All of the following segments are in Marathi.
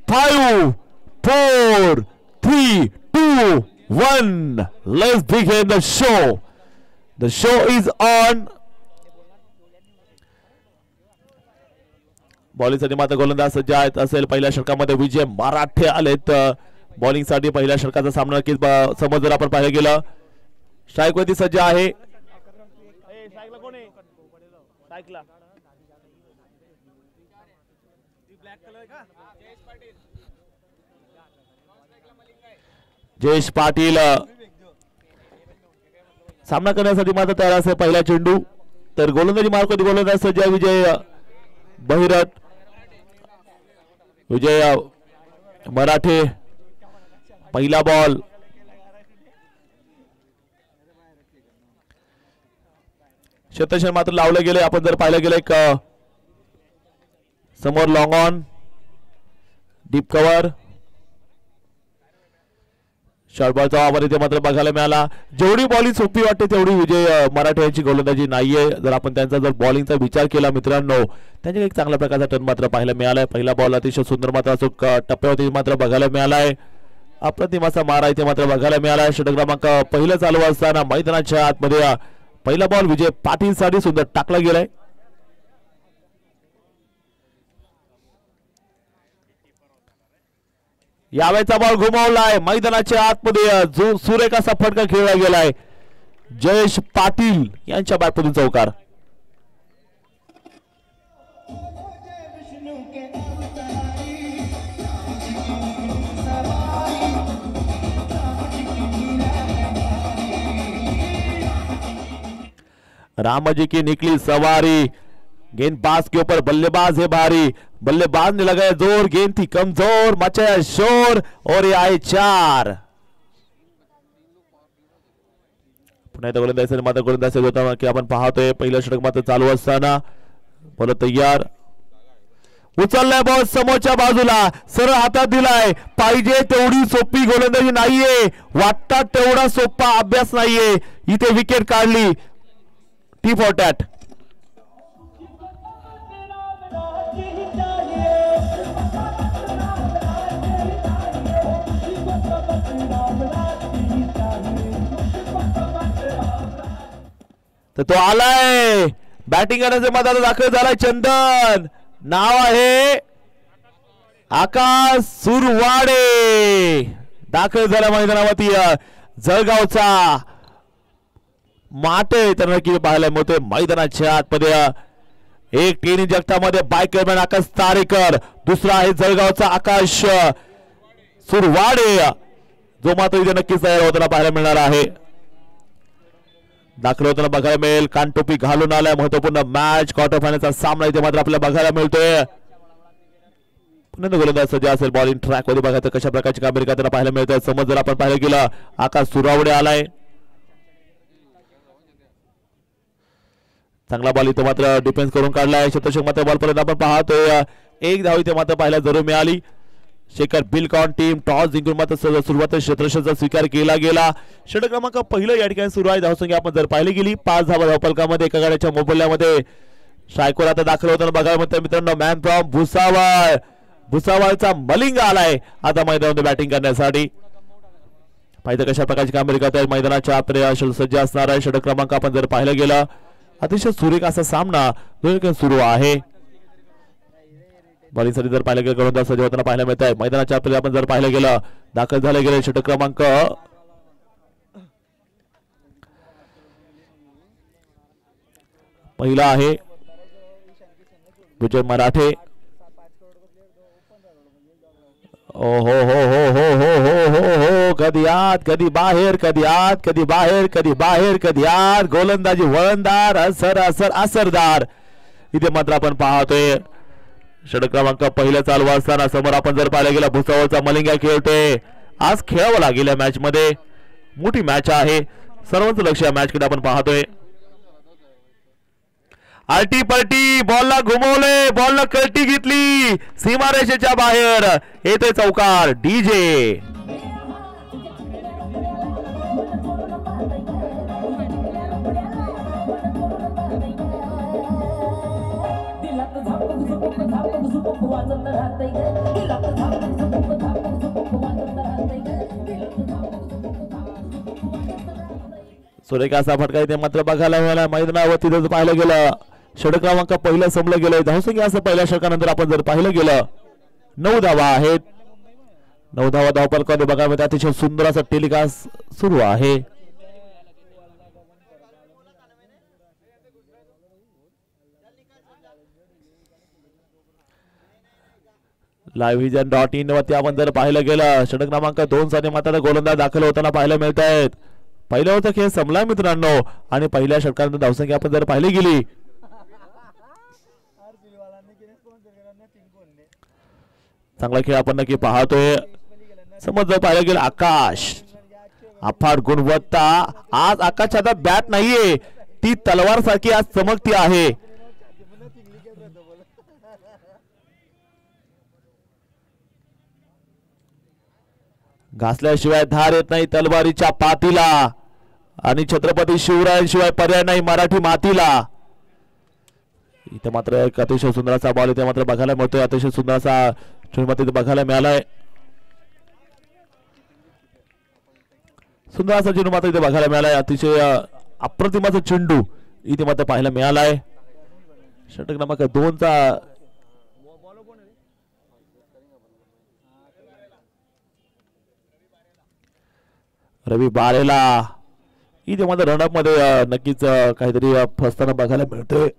5, 4, 3, 2, 1. Let's begin the show. The show is on. Bowling साठी मात्र गोलंदाज सज्ज आहेत असेल. पहिल्या षटकामध्ये विजय मराठे आलेत बॉलिंग साठी. पहिल्या षटकाचा सामना नक्कीच समोर जर आपण पाहिलं गेलं स्ट्राईक वरती सज्ज आहे. जयेश पाटील सामना करण्यासाठी मात्र तयार असेल. पहिला चेंडू तर गोलंदाजी मार्ग गोलंदाज सज्ज आहे विजय बहिरट. विजय मराठे पहिला बॉल. क्षेत्ररक्षण मात्र लावले गेले. आपण जर पाहिलं गेलं एक समोर long on deep cover short बॉलचा वापर इथे मात्र बघायला मिळाला. जेवढी बॉलिंग सोपी वाटते तेवढी विजय मराठे यांची गोलंदाजी नाहीये. जर आपण त्यांचा जर बॉलिंगचा विचार केला मित्रांनो त्यांच्या एक चांगल्या प्रकारचा टर्न मात्र पाहायला मिळालाय. पहिला बॉल अतिशय सुंदर मात्र अचूक टप्प्यावरती मात्र बघायला मिळालाय. अप्रतिम असा मारा इथे मात्र बघायला मिळालाय. षटक क्रमांक पहिलं चालू असताना मैदानाच्या आतमध्ये पहिला बॉल विजय पाटील साठी सुंदर टाकला गेलाय. यावेळेचा बॉल घुमावलाय. मैदानाच्या आतमध्ये जो सुरेख असा फटका खेळला गेलाय. जयेश पाटील यांच्या बॅटमधून चौकार. रामजी की निकली सवारी. गेंदबाज के ऊपर बल्लेबाज है भारी. बल्लेबाज ने लगाया जोर. गेंद थी कमजोर. मचाया शोर और ये आए 4. पुन्हा एकदा गोलंदाजी मात्र गोलंदाजी होता की आपण पाहतोय पहिलं षटक मात्र चालू असताना बॉल तयार. उचललाय बॉल समोरच्या बाजूला सरळ हातात दिलाय. पाहिजे तेवढी सोपी गोलंदाजी नाहीये. वाटतात तेवढा सोपा अभ्यास नाहीये. इथे विकेट काढली. T for tat. तर तो आलाय बॅटिंग करण्याचे मैदानात दाखल झालाय. चंदन नाव आहे आकाश सुरवाडे दाखल झाला मैदानावरती. जळगावचा माटे तर नक्की पाहायला मिळतोय मैदानाच्या आतमध्ये. एक टेनिस जगतामध्ये बायकरमॅन आकाश तारेकर. दुसरा आहे जळगावचा आकाश सुरवाडे जो मात्र इथे नक्कीच तयार होताना पाहायला मिळणार आहे. दाखल होताना बघायला मिळेल. कानटोपी घालून आलाय. महत्वपूर्ण मॅच क्वार्टर फायनलचा सामना इथे मात्र आपल्याला बघायला मिळतोय. पुन्हा गोलंदाज सज्ज असेल. बॉलिंग ट्रॅक मध्ये बघायचं कशा प्रकारची कामगिरी करताना पाहायला मिळतोय. समज जर आपण पाहायला गेलं आकाश सुरवाडे आलाय. चांगला बॉल इथे मात्र डिफेन्स करून काढलाय. क्षेत्ररक्षक मात्र बॉल पर्यंत आपण पाहतोय. एक धाव इथे मात्र पाहायला जरूर मिळाली. शेखर बिलकॉन टीम टॉस जिंकून मात्र सुरुवात क्षेत्ररक्षणाचा स्वीकार केला गेला. षटक क्रमांक पहिलं या ठिकाणी सुरू आहे. धावसंख्या आपण जर पाहिली गेली 5 धावा धावफलकामध्ये एका गाड्याच्या मोबदल्यामध्ये. स्ट्रायकवर आता दाखल होताना बघायला मिळतं मित्रांनो मॅन फ्रॉम भुसावळ. भुसावळचा मलिंग आलाय आता मैदानामध्ये बॅटिंग करण्यासाठी. पाहिजे कशा प्रकारची कामगिरी करताय मैदानाच्या आतमध्ये सज्ज असणार आहे. षटक क्रमांक आपण जर पाहिलं गेलं अतिशय सुरेख असा सामना सुरू आहे. बॉलिंग साठी जर पाहिलं गेलं गोलंदाज सज्ज होताना पाहायला मिळत आहे. मैदानाच्या आतमध्ये आपण जर पाहिलं गेलं दाखल झाले गेले षटक क्रमांक पहिला आहे विजय मराठे. ओ हो हो हो हो हो हो हो हो कधी आत कधी बाहेर कधी आत कधी बाहेर कधी बाहेर कधी आत. गोलंदाजी वळणदार असरदार इथे मात्र आपण पाहतोय. षटक क्रमांक पहिलं चालू असताना समोर आपण जर पाहिलं गेलं भुसावळचा मलिंगा खेळतोय. आज खेळावं लागेल या मॅच मध्ये. मोठी मॅच आहे. सर्वांचं लक्ष या मॅच कडे आपण पाहतोय. आलटी पलटी बॉलला घुमवले. बॉलला कल्टी घेतली. सीमारेषेच्या बाहेर येते चौकार. डीजे सुरेख असा फटका इथे मात्र बघायला मिळाला मैदानावरती जर पाहिलं गेलं षटक क्रमांक पहिलं संपलं गेलंय धावसंख्या असं पहिल्या षटकानंतर आपण जर पाहिलं गेलं 9 धावा आहेत 9 धावा धावपलकामध्ये बघायला मिळते अतिशय सुंदर असा टेलिकास्ट सुरू आहे livevision.in वरती आपण जर पाहिलं गेलं षटक क्रमांक 2 साठी मात्र गोलंदाज दाखल होताना पाहायला मिळत आहेत पहिल्या होता खेळ संपला मित्रांनो आणि पहिल्या षटकानंतर धावसंख्या आपण जर पाहिली गेली चांगला खेळ आपण नक्की पाहतोय समज जर पाहिलं गेलं आकाश अफाट गुणवत्ता आज आकाशच्या हातात बॅट नाहीये ती तलवार सारखी आज चमकती आहे घासल्याशिवाय धार येत नाही तलवारीच्या पातीला आणि छत्रपती शिवरायांशिवाय पर्याय नाही मराठी मातीला इथे मात्र एक अतिशय सुंदर असा बॉल इथे मात्र बघायला मिळतोय अतिशय सुंदर असा चेंडू बघायला मिळालाय सुंदर असा चेंडू मात्र इथे बघायला मिळालाय अतिशय अप्रतिमाचा चेंडू इथे मात्र पाहायला मिळालाय षटक क्रमांक 2 चा रवी बारेला इथे मात्र रनअप मध्ये नक्कीच काहीतरी फसताना बघायला मिळतोय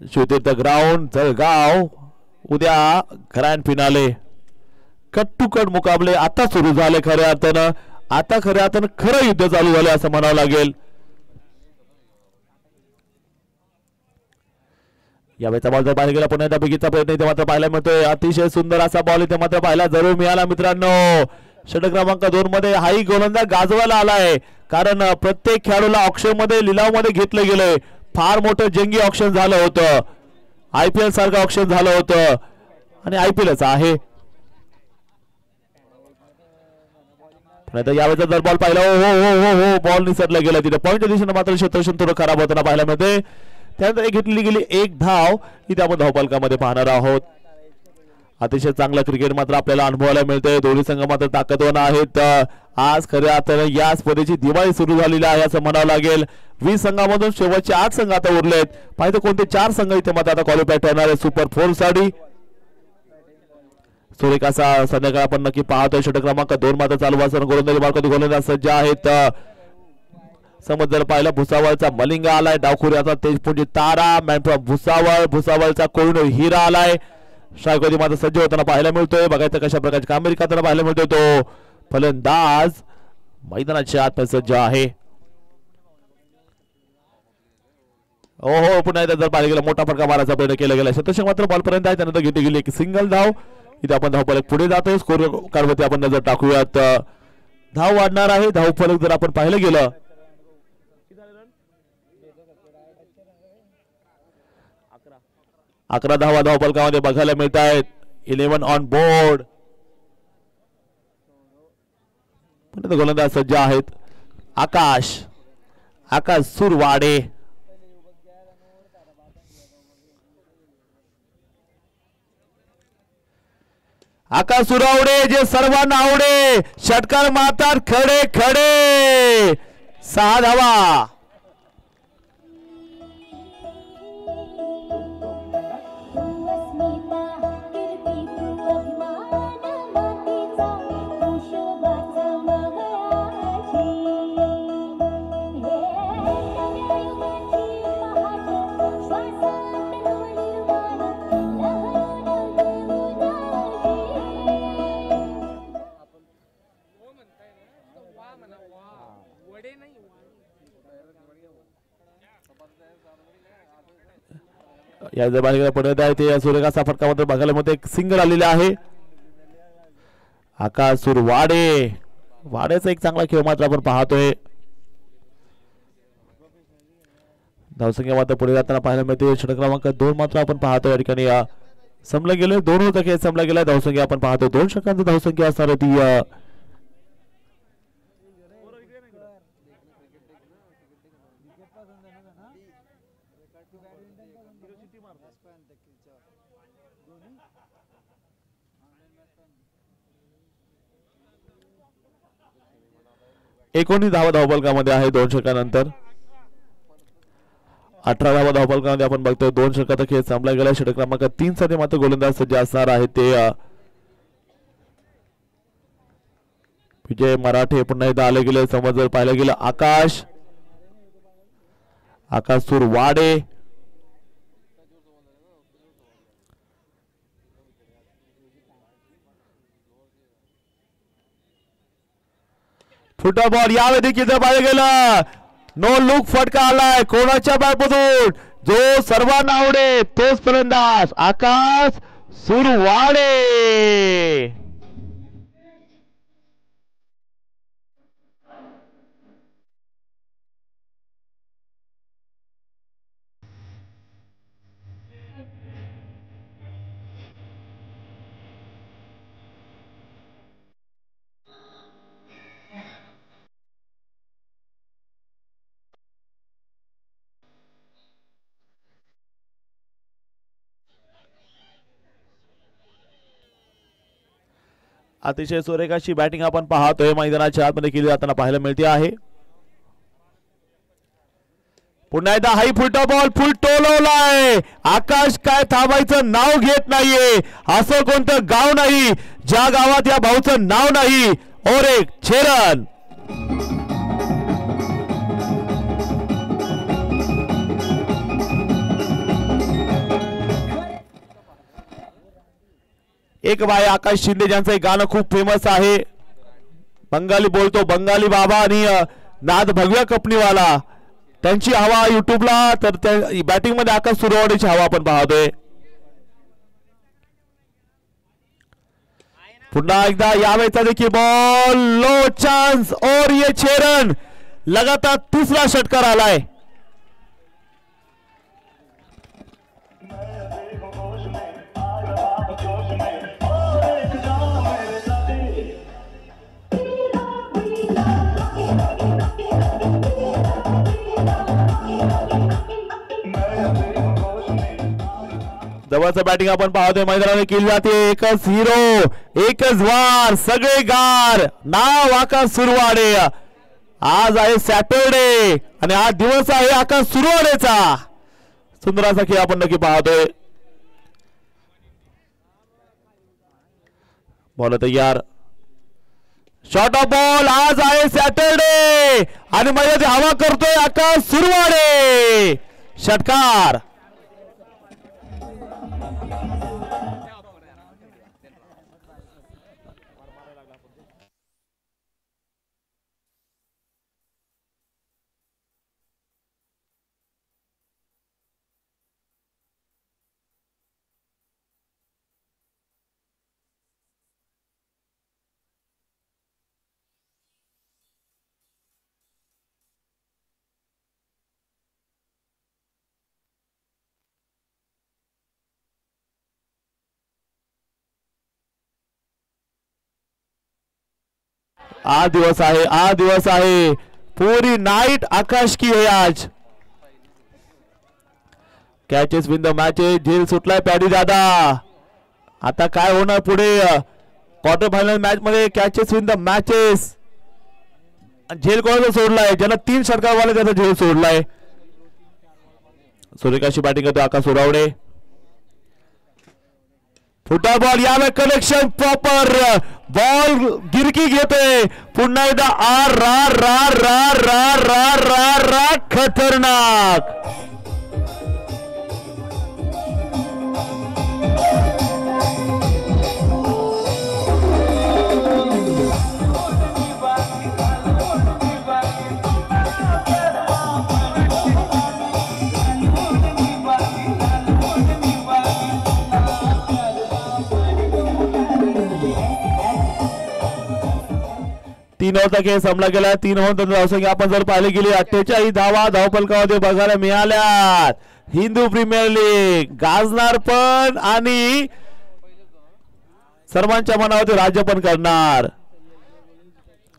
शिवतीर्थ ग्राउंड जळगाव उद्या grand finale cut to cut मुकाबले आता सुरू झाले खऱ्या अर्थानं खरं युद्ध चालू झाले असं म्हणावं लागेल यावेळेचा बॉल जर पाहिला गेला पुन्हा एकदा बिगीचा प्रयत्न इथे मात्र पाहायला मिळतोय अतिशय सुंदर असा बॉल इथे मात्र पाहायला जरूर मिळाला मित्रांनो षटक क्रमांक 2 मध्ये हाही गोलंदाज गाजवायला आलाय कारण प्रत्येक खेळाडूला ऑक्शन मध्ये लिलाव मध्ये घेतलं गेलंय फार मोठं जंगी ऑक्शन झालं होतं आयपीएल सारखं ऑक्शन झालं होतं आणि आयपीएलच आहे यावेळेचा जर बॉल पाहिला हो बॉल निसटला गेला तिथे पॉईंटच्या दिशेने मात्र क्षेत्ररक्षण थोडं खराब होताना पाहायला मिळते त्यानंतर घेतली गेली एक धाव इथे आपण धावपलकामध्ये पाहणार आहोत अतिशय चांगला क्रिकेट मात्र आपल्याला अनुभवायला मिळतंय दोन्ही संघ मात्र ताकदवान आहेत आज खऱ्या अर्थाने या स्पर्धेची दिवाळी सुरू झालेली आहे असं म्हणावं लागेल 20 संघांमधून शेवटचे 8 संघ आता उरलेत पाहिजे कोणते 4 संघ इथे मात्र आता क्वालिफाय ठरणार आहे सुपर 4 साठी सुरेख असा संध्याकाळ आपण नक्की पाहतोय षटक क्रमांक 2 मात्र चालू असताना गोलंदाजी मार्गात गोलंदाज सज्ज आहेत समज जर पाहिलं भुसावळचा मलिंगा आलाय डावखुऱ्याचा तेजपुंजी तारा मॅन फ्रॉम भुसावळचा कोहिनूर हिरा आलाय स्ट्रायकवरती मात्र सज्ज होताना पाहायला मिळतोय बघायचं कशा प्रकारची कामगिरी करताना पाहायला मिळतोय तो फलंदाज मैदानाच्या आत सज्ज आहे पुन्हा एकदा जर पाहिलं गेलं मोठा फटका मारायचा प्रयत्न केला गेला शतक मात्र बॉलपर्यंत आहे त्यानंतर घेतली गेली एक सिंगल धाव इथे आपण धावफलक पुढे जातोय स्कोर कार्डवरती आपण नजर टाकूयात धाव वाढणार आहे धावफलक जर आपण पाहिलं गेलं 11 धावा धावफलकामध्ये बघायला मिळत आहेत 11 ऑन बोर्ड गोलंदाज सज्ज आहेत आकाश सुरवाडे आकाश सुरावडे जे सर्वांना आवडे षटकार मारतात खडे 6 धावा या जर पुढे आहे ते सूर्यकांतचा फटकामध्ये बघायला मिळते एक सिंगल आलेले आहे आकाश सुरवाडे वाड्याचा एक चांगला खेळ मात्र आपण पाहतोय धावसंख्या मात्र पुढे जाताना पाहायला मिळते षटक क्रमांक 2 मात्र आपण पाहतोय या ठिकाणी संपला गेले 2 होता खेळ संपला गेला धावसंख्या आपण पाहतोय 2 षटकांची धावसंख्या असणार ती 19 धावा धावफलकामध्ये आहे 2 षटकानंतर. 18 धावा धावफलकामध्ये आपण बघतोय 2 षटकाचा खेळ संपला गेला. षटक क्रमांक 3 साठी मात्र गोलंदाज सज्ज असणार आहे ते विजय मराठे. पुन्हा एकदा आले गेले समोर जर पाहिलं गेलं आकाश सुरवाडे. फुटबॉल यावेळी देखील जर पाहिलं गेलं नो लुक फटका आलाय कोणाच्या बॅटमधून जो सर्वांना आवडे तोच फलंदाज आकाश सुरवाडे. अतिशय सुरेख अशी बॅटिंग आपण पाहतोय मैदानाच्या आतमध्ये केली जाताना पाहायला मिळते आहे. पुन्हा एकदा हाई फुटबॉल फुल टोलवलाय. आकाश काय थांबायचं नाव घेत नाहीये. असं कोणतं गाव नाही ज्या गावात या भाऊचं नाव नाही. और एक छेरन एक बाय आकाश शिंदे ज्यांचं एक गाणं खूप फेमस आहे. बंगाली बोलतो बंगाली बाबा आणि नाद भगव्या कपनीवाला त्यांची हवा युट्यूबला. तर बॅटिंग मध्ये आकाश सुरवाडेची हवा आपण पाहतोय. पुन्हा एकदा यावेळेचा देखील बॉल लो चान्स और ये छेरन लगातार तिसरा षटकार आलाय. जवळचं बॅटिंग आपण पाहतोय मैदानाने केली जाते. एकच हिरो एकच वार सगळे गार नाव आकाश सुरवाडे. आज आहे सॅटरडे आणि आज दिवस आहे आकाश सुरवाडेचा. सुंदर असा खेळ आपण नक्की पाहतोय. बॉल तयार शॉर्ट ऑफ बॉल. आज आहे सॅटरडे आणि मैदानात हवा करतोय आकाश सुरवाडे. षटकार. आज दिवस आहे पूरी नाइट आकाश की है आज. Catches win the matches. झेल सुटलाय पॅडी दादा. आता काय होणार पुढे क्वार्टर फायनल मॅच मध्ये कॅचेस विन द मॅचेस. झेल कोणाचा सोडलाय ज्याला 3 षटकार वाले त्याचा झेल सोडलाय. सुरेखाशी बॅटिंग करतो आकाश सुरावडे. फुटबॉल यावेळी कनेक्शन प्रॉपर बॉल गिरकी घेते. पुन्हा एकदा आर रार रार रार रार रार रार रार खतरनाक. तीन ओव्हरचा खेळ संपला गेला. 3 ओव्हर आपण जर पाहिले गेले 48 धावा धावफलकामध्ये बघायला मिळाल्यात. हिंदू प्रीमियर लीग गाजणार पण आणि सर्वांच्या मनावरती राज्य पण करणार.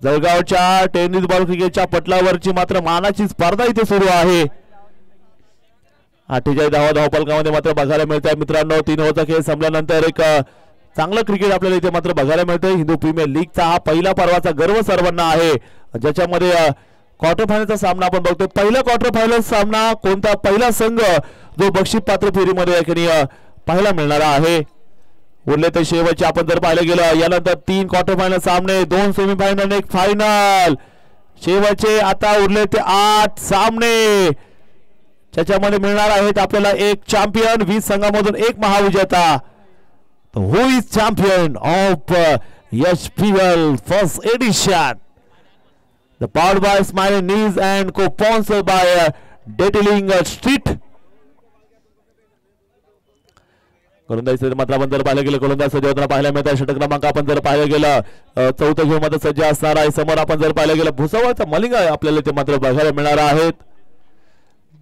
जळगावच्या टेनिस बॉल क्रिकेटच्या पटलावरची मात्र मानाची स्पर्धा इथे सुरू आहे. 48 धावा धावफलकामध्ये मात्र बघायला मिळतात मित्रांनो. 3 ओव्हरचा खेळ संपल्यानंतर एक चांगलं क्रिकेट आपल्याला इथे मात्र बघायला मिळतंय. हिंदू प्रीमियर लीगचा हा पहिला पर्वाचा गर्व सर्वांना आहे, ज्याच्यामध्ये क्वार्टर फायनलचा सामना आपण बघतोय. पहिला क्वार्टर फायनल सामना कोणता, पहिला संघ जो बक्षीस पात्र फेरीमध्ये पाहायला मिळणार आहे. उरले तर शेवटचे आपण जर पाहिलं गेलं यानंतर 3 क्वार्टर फायनल सामने, 2 सेमीफायनल, 1 फायनल. शेवटचे आता उरले ते 8 सामने, ज्याच्यामध्ये मिळणार आहेत आपल्याला एक चॅम्पियन, 20 संघामधून एक महाविजेता. Who is champion of HPL first edition? The powered by Smiling Knees and co-sponsored by Detailing Street. गोलंदाजी मात्र आपण जर पाहिलं गेलं गोलंदाज सज्ज होताना पाहायला मिळतात. षटक क्रमांक आपण जर पाहिलं गेलं चौथं घेऊन मात्र सज्ज असणार आहे. समोर आपण जर पाहिलं गेलं भुसावळचा मलिंगा आपल्याला ते मात्र बघायला मिळणार आहेत.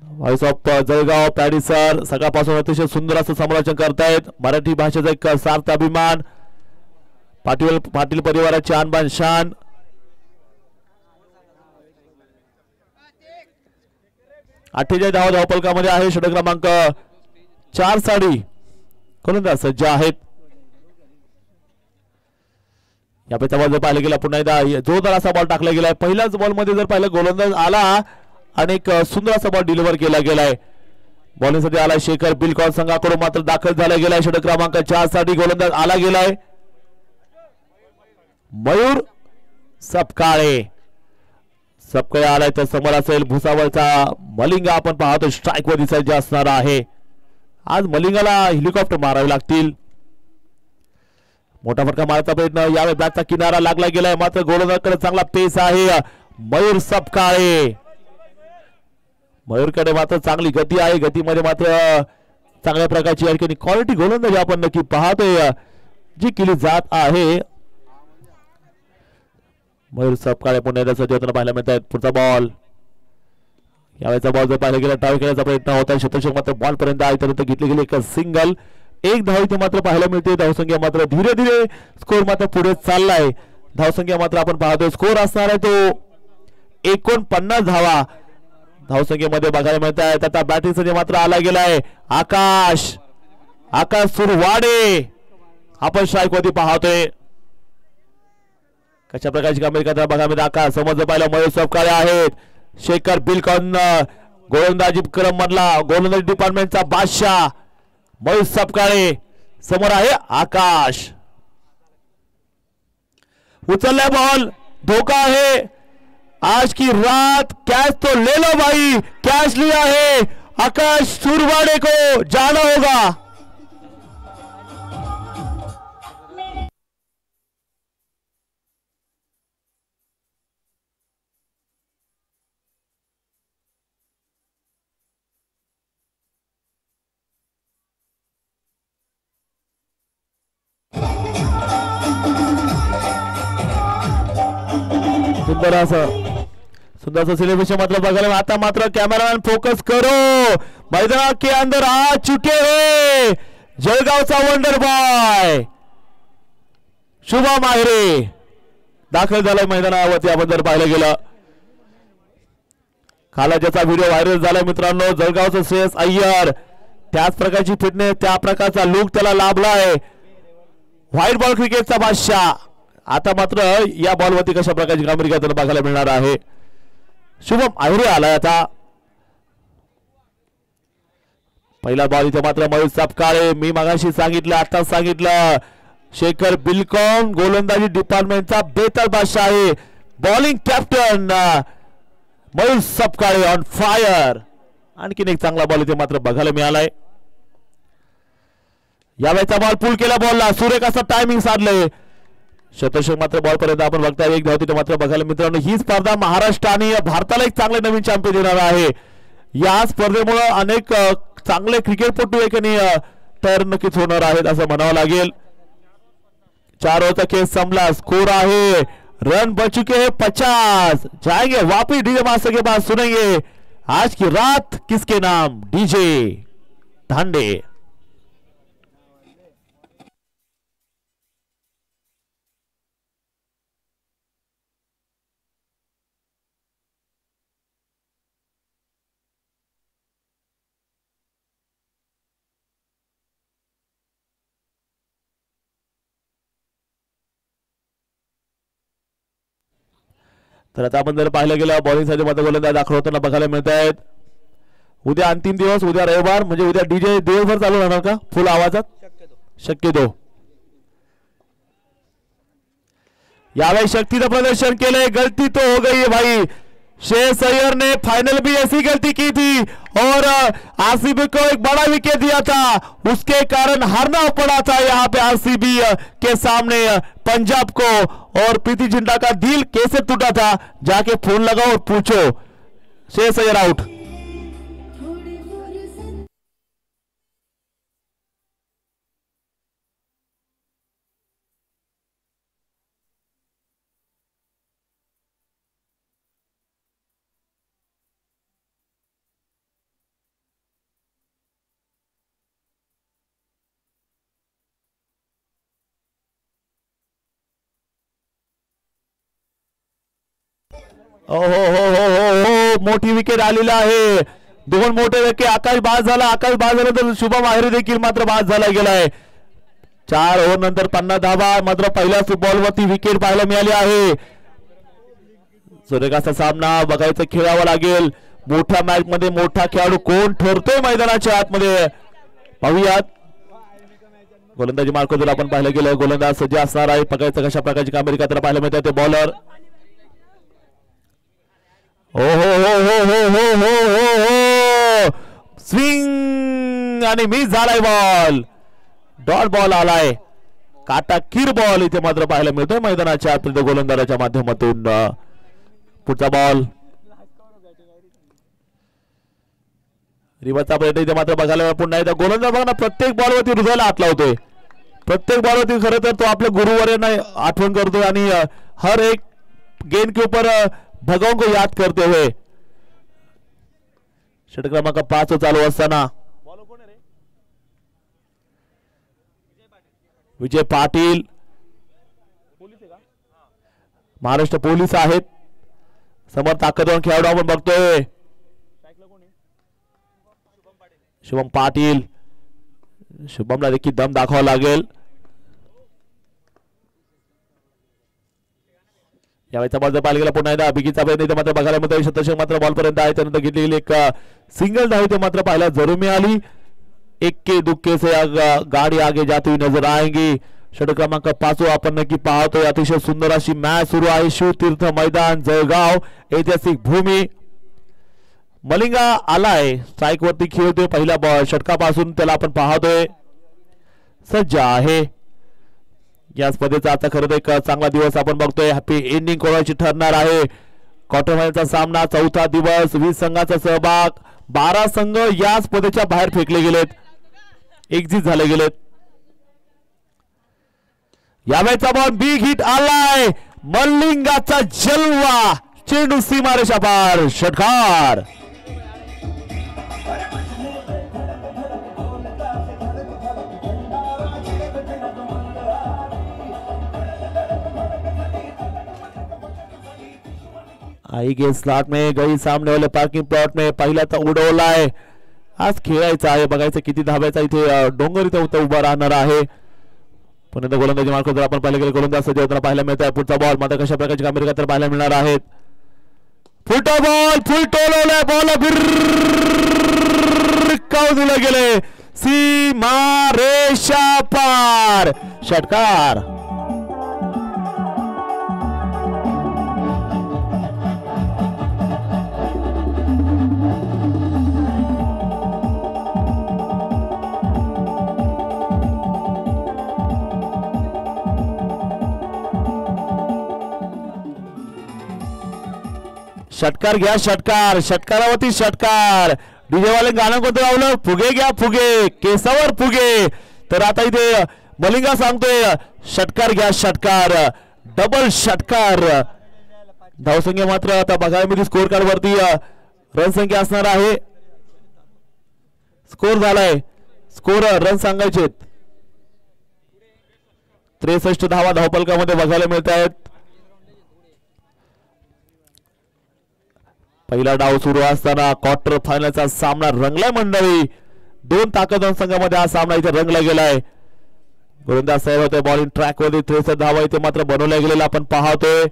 Voice of Jalgaon paddy sir सकाळपासून अतिशय सुंदर असं समालोचन करतायत. मराठी भाषेचा एक सार्थ अभिमान, पाटील परिवाराची आणबान शान. धावपलकामध्ये आहे. षटक क्रमांक 4 साठी गोलंदाज सज्ज आहेत. यापैकी जर पाहिलं गेलं पुन्हा एकदा जोरदार असा बॉल टाकला गेलाय. पहिल्याच बॉल मध्ये जर पाहिलं गोलंदाज आला आणि एक सुंदर असा बॉल डिलिव्हर केला गेलाय. बॉलिंग साठी आलाय शेखर बिलकॉन, संघाकडून मात्र दाखल झाला गेलाय. षटक क्रमांक 4 साठी गोलंदाज आला गेलाय मयूर सपकाळे. सपकाळे आलाय तर समोर असेल भुसावळचा मलिंगा. आपण पाहतो स्ट्राईक वर सज्ज असणार आहे. आज मलिंगाला हेलिकॉप्टर मारावे लागतील. मोठा फटका मारण्याचा प्रयत्न, यावेळी बॅटचा किनारा लागला गेलाय मात्र गोलंदाजाकडे चांगला पेस आहे मयूर सपकाळे. मयूरकडे मात्र चांगली गती आहे. गतीमध्ये मात्र चांगल्या प्रकारची आणखी क्वालिटी गोलंदाजी आपण नक्की पाहतोय जी केली जात आहे. मयूर सपकाळे पुन्हा एकदा सज्ज होताना पाहायला मिळत आहेत. पुढचा बॉल, यावेळेचा बॉल जर पाहायला गेला टाळ खेळण्याचा प्रयत्न होता. शतक मात्र बॉल पर्यंत आहे तर घेतली गेली एक सिंगल. एक धाव इथे मात्र पाहायला मिळते. धावसंख्या मात्र धीरे धीरे स्कोर मात्र पुढे चाललाय. धावसंख्या मात्र आपण पाहतोय स्कोर असणार आहे तो 49 धावा धावसंख्येमध्ये बघायला मिळत आहेत. आता बॅटिंग साठी मात्र आला गेलाय आकाश सुरवाडे. आपण स्ट्राईक वरती पाहतोय कशा प्रकारची कामगिरी करताना बघायला मिळते. आकाश समोर पाहिलं मयूर सपकाळे आहेत. शेखर बिलकॉन गोलंदाजी क्रम मधला गोलंदाजी डिपार्टमेंटचा बादशाह मयूर सपकाळे. समोर आहे आकाश. उचलला बॉल, धोका आहे. आज की रात कैच तो ले लो भाई, कैच लिया है. आकाश सुरवाड़े को जाना होगा. सुंदर सेलिब्रेशन मात्र बघायला. आता मात्र कैमरामैन फोकस करो, मैदान के अंदर आ चुके हैं जळगावचा वंडर बॉय शुभम आहिरे दाखल झालाय मैदानावरती. आपण जर पाहिलं गेलं काल ज्याचा व्हिडिओ व्हायरल झाला मित्रांनो, जळगावचं श्रेयस अय्यर, त्याच प्रकारची फिटनेस, त्या प्रकारचा लुक त्याला लाभलाय. व्हाईट बॉल क्रिकेटचा बादशाह. आता मात्र या बॉलवरती कशा प्रकारची कामगिरी करताना बघायला मिळणार आहे. शुभम आहिरे आलाय आता. पहिला बॉल इथे मात्र मयूर सपकाळे. मी मगाशी सांगितलं, आता सांगितलं, शेखर बिलकॉन गोलंदाजी डिपार्टमेंटचा बेताल बादशाह आहे. Bowling captain Mayur Sapkale on fire. आणखीन एक चांगला बॉल इथे मात्र बघायला मिळालाय. यावेळेचा बॉल पुल केला, बॉलला सुरेख असं टायमिंग साधलंय. शतक मात्र बॉल पर्यंत आपण बघताय एक धाव तिथे मात्र बघायला मित्रांनो. ही स्पर्धा महाराष्ट्र आणि भारताला एक चांगले नवीन चॅम्पियन देणार आहे. या स्पर्धेमुळे अनेक चांगले क्रिकेटपटू तयार नक्कीच होणार आहेत असं म्हणावं लागेल. 4 ओव्हरचा खेळ संपला. स्कोर आहे रन बच चुके हैं 50. जाएंगे वापिस डीजे मास्टर के पास, सुनेंगे आज की रात किसके नाम, डीजे धांडे. तर आता आपण जर पाहिलं गेलं बॉलिंगसाठी मात्र गोलंदाज दाखल होताना बघायला मिळत आहेत. उद्या अंतिम दिवस, उद्या रविवार, म्हणजे उद्या डीजे दिवसभर चालू राहणार का फुल आवाजात? शक्यतो. यावेळी शक्तीचं प्रदर्शन केलंय. गलती तो हो गई है भाई. श्रेयस अय्यर ने फाइनल भी ऐसी गलती की थी और आरसीबी को एक बड़ा विकेट दिया था, उसके कारण हारना पड़ा था यहाँ पे आरसीबी के सामने पंजाब को. और प्रीति जिंटा का दिल कैसे टूटा था, जाके फोन लगाओ और पूछो. श्रेयस अय्यर आउट. हो हो हो हो हो मोठी विकेट आलेला आहे. दोन मोठे विकेट. आकाश बाद झाला. आकाश बाद झाल्यानंतर शुभम आहिरे देखील मात्र बाद झाला गेलाय. 4 ओव्हर नंतर 50 धावा मात्र पहिल्या बॉलवरती विकेट पाहायला मिळाली आहे. सूर्यकांतचा सामना बघायचा, खेळावा लागेल. मोठ्या मॅच मध्ये मोठा खेळाडू कोण ठरतोय मैदानाच्या आतमध्ये पाहूयात. गोलंदाजी मार्कवर आपण पाहिलं गेलं. गोलंदाज सज्ज असणार आहे. बघायचं कशा प्रकारची कामगिरी करताना पाहायला मिळते ते बॉलर. हो हो हो हो हो हो हो हो हो स्विंग आणि मिस झालाय बॉल. डॉट बॉल आलाय. काटाकीर बॉल इथे मात्र पाहायला मिळतोय मैदानाच्या आत गोलंदाजाच्या माध्यमातून. पुढचा बॉल रिवर्सचा प्रयत्न इथे मात्र बघायला पुन्हा एकदा गोलंदाज बघा ना प्रत्येक बॉलवरती हृदयाला हात लावतोय. प्रत्येक बॉलवरती खरं तर तो आपल्या गुरुवर्यांना आठवण करतोय आणि हर एक गेंद के ऊपर भगवान को याद करते हुए. षटक क्रमांक 5 चालू असताना विजय पाटील महाराष्ट्र पोलीस आहेत. समोर ताकदवान खेळाडू आपण बघतोय शुभम पाटील. शुभमला देखील दम दाखवावा लागेल. यावेळेचा बॉल जर पाहिला गेला पुन्हा एकदा बिगीचा प्रयत्न मात्र बघायला मिळतोय. शतक मात्र बॉल पर्यंत आहे. त्यानंतर घेतलेली एक सिंगल धाव ते मात्र पाहायला जरूर मिळाली. इक्के दुक्के से गाडी आगे जाती हुई नजर आएंगी. षटक क्रमांक 5 आपण नक्की पाहतोय. अतिशय सुंदर अशी मॅच सुरू आहे. शिवतीर्थ मैदान जळगाव, ऐतिहासिक भूमी. मलिंगा आलाय स्ट्राइक वरती खेळतोय. पहिल्या षटकापासून त्याला आपण पाहतोय. सज्ज आहे. या स्पर्धेचा आता खरं एक चांगला दिवस आपण बघतोय. हॅपी एंडिंग कोणाची ठरणार आहे. क्वार्टर फायनलचा सामना, चौथा दिवस, 20 संघाचा सहभाग. 12 संघ या स्पर्धेच्या बाहेर फेकले गेलेत, एक्झिट झाले गेलेत. यावेळेचा बॉल बिग हिट आलाय. मलिंगाचा जलवा. चेंडू सीमारेषा पार. षटकार. आई के स्लॉट में गई सामने वाले पार्किंग प्लॉट में. पहिला तर उडवलाय. आज खेळायचं आहे. बघायचं किती धावायचा इथे डोंगर इथे उभा राहणार आहे. पुन्हा गोलंदाजी मार्क जर आपण पाहिलं गेलं गोलंदाज सज्ज होताना पाहायला मिळत आहे. पुढचा बॉल मात्र कशा प्रकारची कामगिरी करताना पाहायला मिळणार आहेत. फुटा बॉल फुल टोलवलाय. बॉल दिले गेले. सीमा रेषा पार. षटकार. षटकार घ्या. षटकार. षटकारावरती षटकार. डीजे वाले गाणं कोणतं लावलं? फुगे घ्या फुगे, केसावर फुगे. तर आता इथे मलिंगा सांगतोय षटकार घ्या षटकार. डबल षटकार. धावसंख्या मात्र आता बघायला मिळते स्कोर कार्ड वरती रन संख्या असणार आहे. स्कोर झालाय. स्कोर रन सांगायचे 63 धावा धावपलकामध्ये बघायला मिळत आहेत. पहिला डाव सुरू असताना क्वार्टर फायनलचा सामना रंगलाय मंडळी. 2 ताकदवान संघामध्ये हा सामना इथे रंगला गेलाय. गोलंदाज साहेब होते बॉलिंग ट्रॅक वरती. 63 धावा इथे मात्र बनवल्या गेलेला आपण पाहतोय.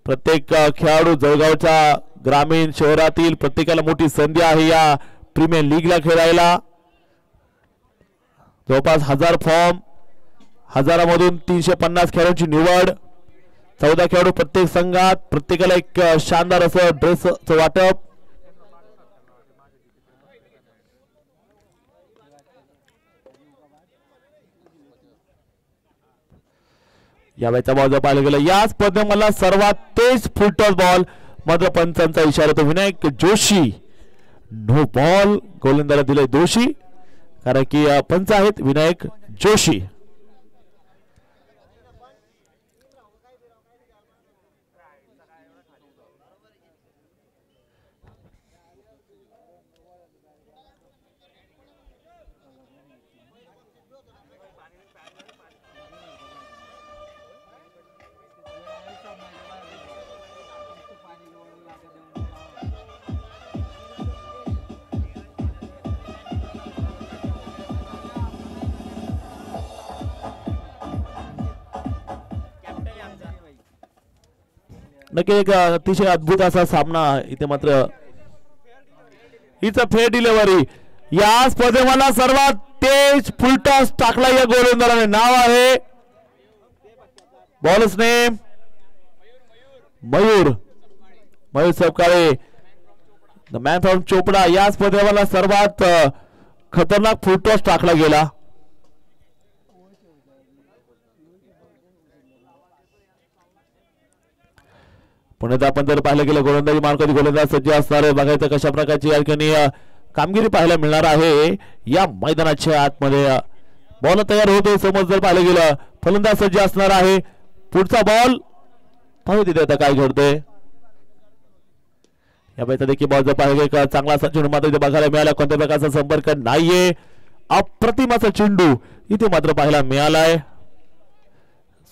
प्रत्येक खेळाडू जळगावच्या ग्रामीण शहरातील प्रत्येकाला मोठी संधी आहे या प्रीमियर लीगला खेळायला. जवळपास 1000 फॉर्म, हजारामधून 350 खेळाडूंची निवड, 14 खेळाडू प्रत्येक संघात, प्रत्येकाला एक शानदार असं ड्रेसचं वाटप. या वेळेचा बॉल जर पाहिलं गेलं या स्पर्धेत मला सर्वात तेज फुलटॉस बॉल मात्र पंचांचा इशारा तो विनायक जोशी. नो बॉल गोलंदाजाला दिले दोषी कारण की पंच आहेत विनायक जोशी. नक्की एक अतिशय अद्भुत असा सामना इथे मात्र हिच फेर डिलिव्हरी या स्पर्धेला सर्वात तेज फुलटॉस टाकला या गोलंदाजाने. नाव आहे bowler's name Mayur Sabkale the man from Chopda. या स्पर्धेला सर्वात खतरनाक फुलटॉस टाकला गेला. पुण्यात आपण जर पाहिलं गेलं गोलंदाजी मार्गावरती गोलंदाज सज्ज असणार आहे. बघायचं कशा प्रकारची या ठिकाणी कामगिरी पाहायला मिळणार आहे या मैदानाच्या आतमध्ये. बॉल तयार होतोय समोर जर पाहिलं गेलं फलंदाज सज्ज असणार आहे. पुढचा बॉल पाहू तिथे आता काय घडतंय. या पैसा देखील बॉल जर पाहिलं गेलं चांगला असा चेंडू मात्र इथे बघायला मिळाला. कोणत्या प्रकारचा संपर्क नाहीये. अप्रतिम असा चेंडू इथे मात्र पाहायला मिळालाय.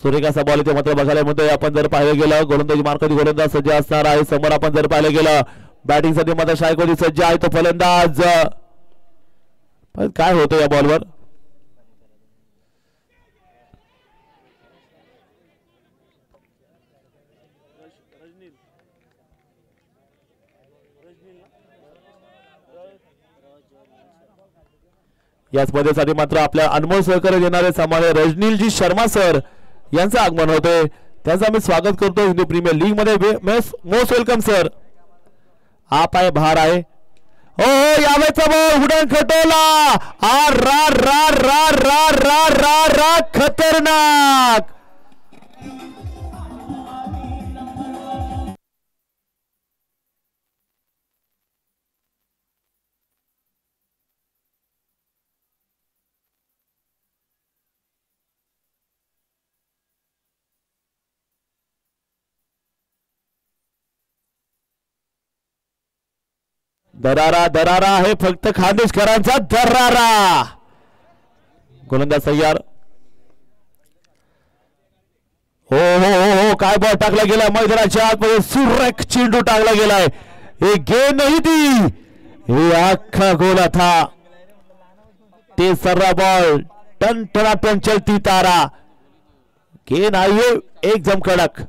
सुरेखाचा बॉल इथे मात्र बघायला मिळतोय. आपण जर पाहिलं गेलं गोलंदाजी मार्गावरती गोलंदाज सज्ज असणार आहे. समोर आपण जर पाहिलं गेलं बॅटिंग साठी मात्र शायकोली सज्ज आहे तो फलंदाज. काय होतं या बॉलवर. या स्पर्धेसाठी मात्र आपल्या अनमोल सहकार्य देणारे सामान्य रजनीलजी शर्मा सर यांचं आगमन होते. त्यांचं आम्ही स्वागत करतो हिंदी प्रीमियर लीग मध्ये. Most welcome sir. आप आहे भार आहे. हो यावेळेचा बॉल उडण खटोला. खतरनाक. दरारा आहे फक्त खानदेशकरांचा दरारा. गोलंदाज तयार. हो काय बॉल टाकला गेला मैदानाच्या आतमध्ये. सुरेख चेंडू टाकला गेलाय. हे गेम नाही ती हे अख्खा गोला था. ते सर्रा बॉल टन टनाटन चलती तारा. गेन आहे एकदम कडक.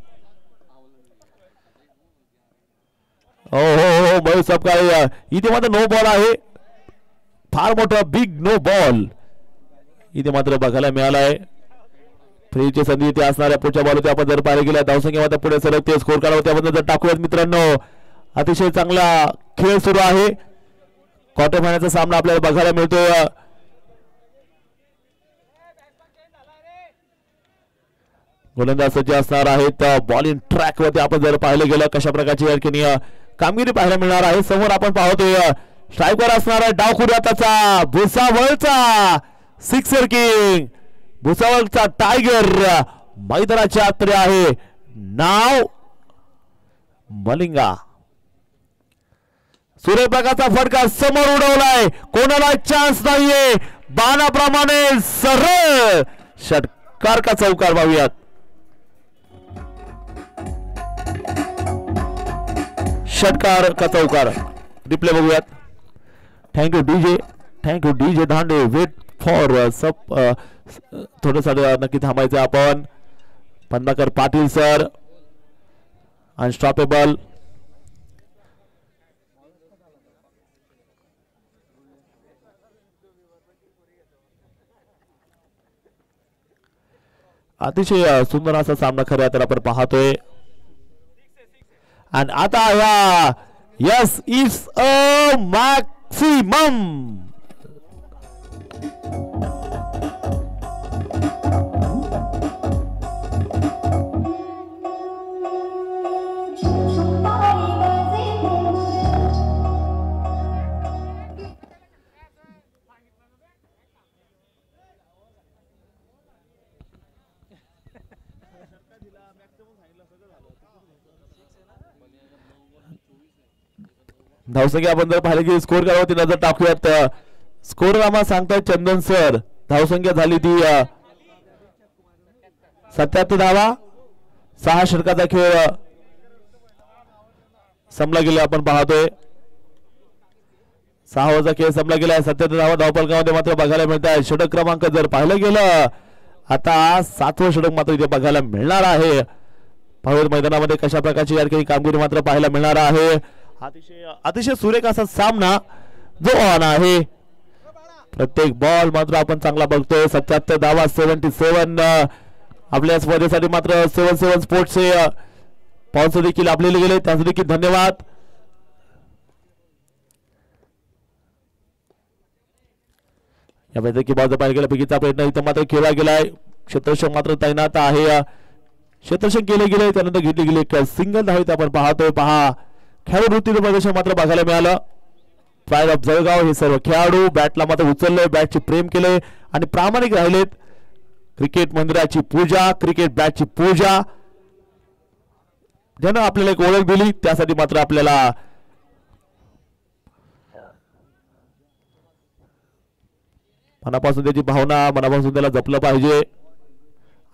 हो मयूर सबकाळे इथे मात्र नो बॉल आहे. फार मोठा बिग नो बॉल इथे मात्र बघायला मिळाला आहे. फ्रीची संधी इथे असणाऱ्या पुढच्या बॉलवरती आपण जर पाहिलं गेलं धावसंख्या मात्र पुढे सरकते. स्कोर कार्डवरती आपण जर टाकूयात मित्रांनो अतिशय चांगला खेळ सुरू आहे. क्वार्टर फायनलचा सामना आपल्याला बघायला मिळतोय. गोलंदाज सज्ज असणार आहेत. बॉलिंग ट्रॅक वरती आपण जर पाहिलं गेलं कशा प्रकारची कामगिरी पाहायला मिळणार आहे. समोर आपण पाहतोय स्ट्रायकर असणार आहे डावखुऱ्याचा भुसावळचा सिक्सर किंग. भुसावळचा टायगर मैदानाच्या आतरे आहे. नाव मलिंगा. सूर्यप्रकाशचा फटका समोर उडवलाय. कोणाला चान्स नाहीये. बाणाप्रमाणे सरळ षटकार का चौकार पाहूयात. षटकार का चौकार रिप्ले बघूयात. Thank you DJ Dhande. Wait for सब थोडंसं नक्की थांबायचं आपण. Pannakar Patil sir unstoppable. अतिशय सुंदर असा सामना खऱ्या तर आपण पाहतोय. आणि आता ह्या यस इज अ मॅक्सिमम. धावसंख्या आपण जर पाहिलं की स्कोर करावं नजर टाकूयात. स्कोर आम्हाला सांगताय चंदन सर. धावसंख्या झाली ती 77 धावा. 6 षटकाचा खेळ संपला गेला आपण पाहतोय. 6 ओव्हरचा खेळ संपला गेला. 77 धावा धावफलकामध्ये मात्र बघायला मिळत आहे. षटक क्रमांक जर पाहिलं गेलं आता 7वं षटक मात्र इथे बघायला मिळणार आहे. पाहूया मैदानामध्ये कशा प्रकारची या ठिकाणी कामगिरी मात्र पाहायला मिळणार आहे. अतिशय सुरेख असा सामना जो ऑन आहे. प्रत्येक बॉल मात्र आपण चांगला बघतोय. 77 धावा 77 आपल्या स्पर्धेसाठी मात्र 77 स्पोर्ट्सचे स्पॉन्सर देखील आपल्याला गेले त्यासाठी देखील धन्यवाद. यापैकी बॉल पाहिजे गेल्यापैकीचा प्रयत्न इथं मात्र केला गेलाय. क्षेत्ररक्षक मात्र तैनात आहे. क्षेत्ररक्षक केले गेले त्यानंतर घेतली गेली एक सिंगल धाव आपण पाहतोय. पहा खेळाडू वृत्तीचं प्रदर्शन मात्र बघायला मिळालं. प्राईड ऑफ जळगाव हे सर्व खेळाडू बॅटला मात्र उचलले. बॅटचे प्रेम केले आणि प्रामाणिक राहिलेत. क्रिकेट मंदिराची पूजा क्रिकेट बॅटची पूजा ज्यानं आपल्याला एक ओळख दिली त्यासाठी मात्र आपल्याला मनापासून त्याची भावना मनापासून त्याला जपलं पाहिजे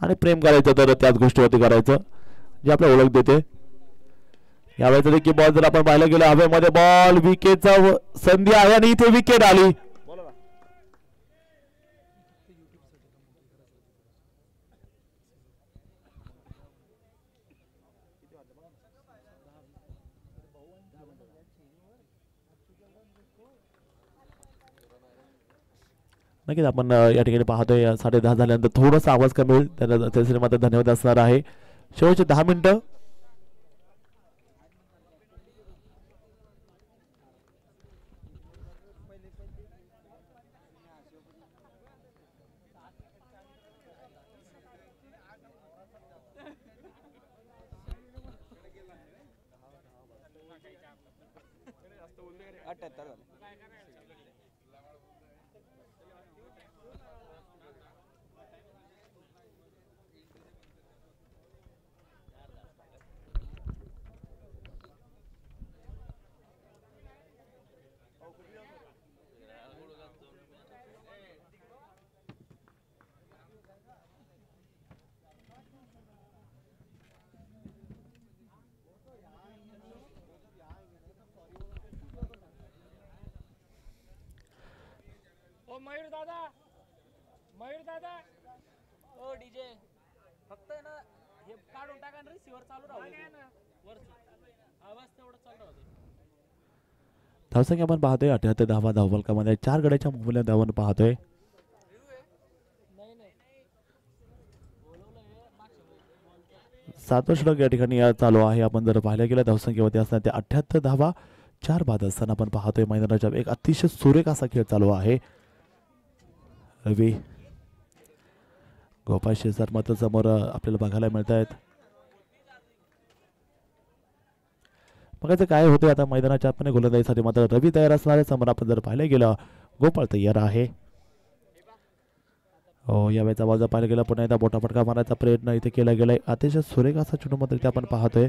आणि प्रेम करायचं तर त्याच गोष्टीवरती करायचं जे आपल्याला ओळख देते. यावेळेस देखील बॉल जर आपण पाहायला गेलं हवेमध्ये बॉल विकेटचा संधी आहे आणि इथे विकेट आली. नक्कीच आपण या ठिकाणी पाहतोय 10:30 झाल्यानंतर थोडासा आवाज कमी होईल त्यासाठी मात्र धन्यवाद असणार आहे. शेवटचे 10 मिनिटं. मयूर दादा ओ डीजे फक्त आहे ना हे काढून टाका ना रिसीवर चालू राहू वरती आवाज तेवढा चालू राहू. धावसंख्या आपण पाहतोय 78 धावा धावफलकामध्ये 4 गड्याच्या मोबाईल धावन पाहतोय. सातवं षटक या ठिकाणी चालू आहे. आपण जर पाहिलं गेलं धावसंख्येवरती असताना ते 78 धावा 4 बाद असताना आपण पाहतोय मैदानाच्या एक अतिशय सुरेख असा खेळ चालू आहे. रवी गोपाळ शेजार मात्र समोर आपल्याला बघायला मिळत आहेत. बघायचं काय होतंय आता मैदानाच्या आपण गोलंदाजीसाठी मात्र रवी तयार असणार आहे. समोर आपण जर पाहिलं गेलं गोपाळ तयार आहे. हो यावेळेचा आवाज पाहायला गेला पुन्हा एकदा मोठा फटका मारायचा प्रयत्न इथे केला गेलाय. अतिशय सुरेख असा चेंडू मात्र इथे आपण पाहतोय.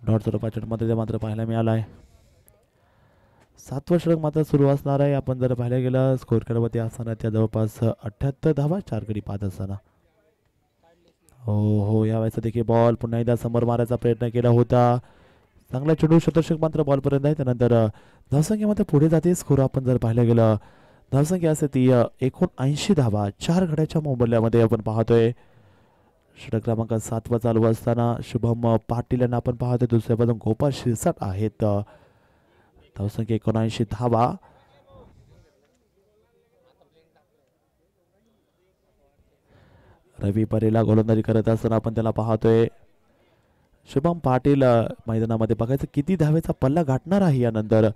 डॉट स्वरूपाच्या चेंडूमध्ये मात्र पाहायला मिळाला आहे. 7वं षटक मात्र सुरू असणार आहे. आपण जर पाहायला गेलं स्कोर कार्डवरती असताना त्या जवळपास 78 धावा 4 गडी बाद असताना हो यावेळेचा देखील बॉल पुन्हा एकदा समोर मारायचा प्रयत्न केला होता. चांगला चेंडू क्षेत्ररक्षक मात्र बॉलपर्यंत आहे. त्यानंतर धावसंख्येमध्ये पुढे जाते. स्कोर आपण जर पाहायला गेलं धावसंख्या असते ती 79 धावा 4 गड्याच्या मोबदल्यामध्ये आपण पाहतोय. षटक क्रमांक 7 वर चालू असताना शुभम पाटील यांना आपण पाहतो. दुसऱ्या बाजून गोपाळ शिरसाट आहेत. धावसंख्या 79 धावा. रवी परेला गोलंदाजी करत असताना आपण त्याला पाहतोय. शुभम पाटील मैदानामध्ये बघायचं किती धावेचा पल्ला गाठणार आहे यानंतर.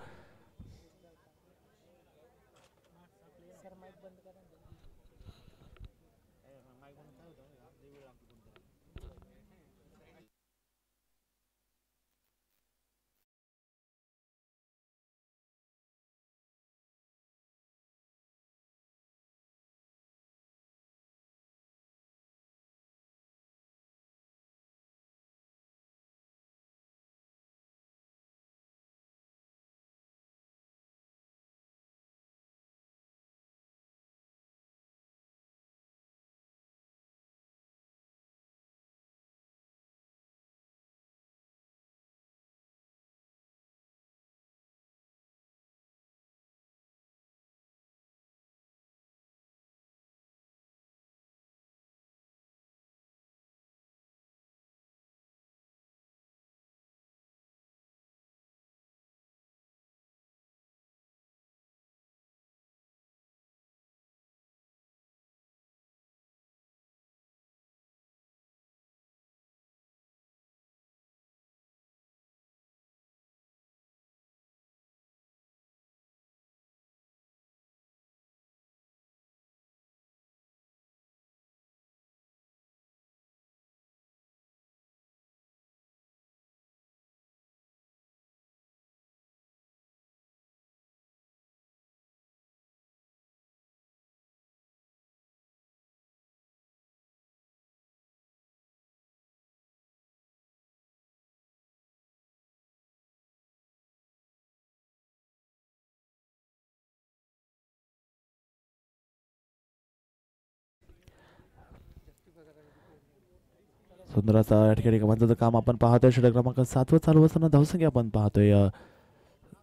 सुंदर असा या ठिकाणी गमनाचं काम आपण पाहतोय. षटक क्रमांक 7 वर चालू असताना धावसंख्या आपण पाहतोय.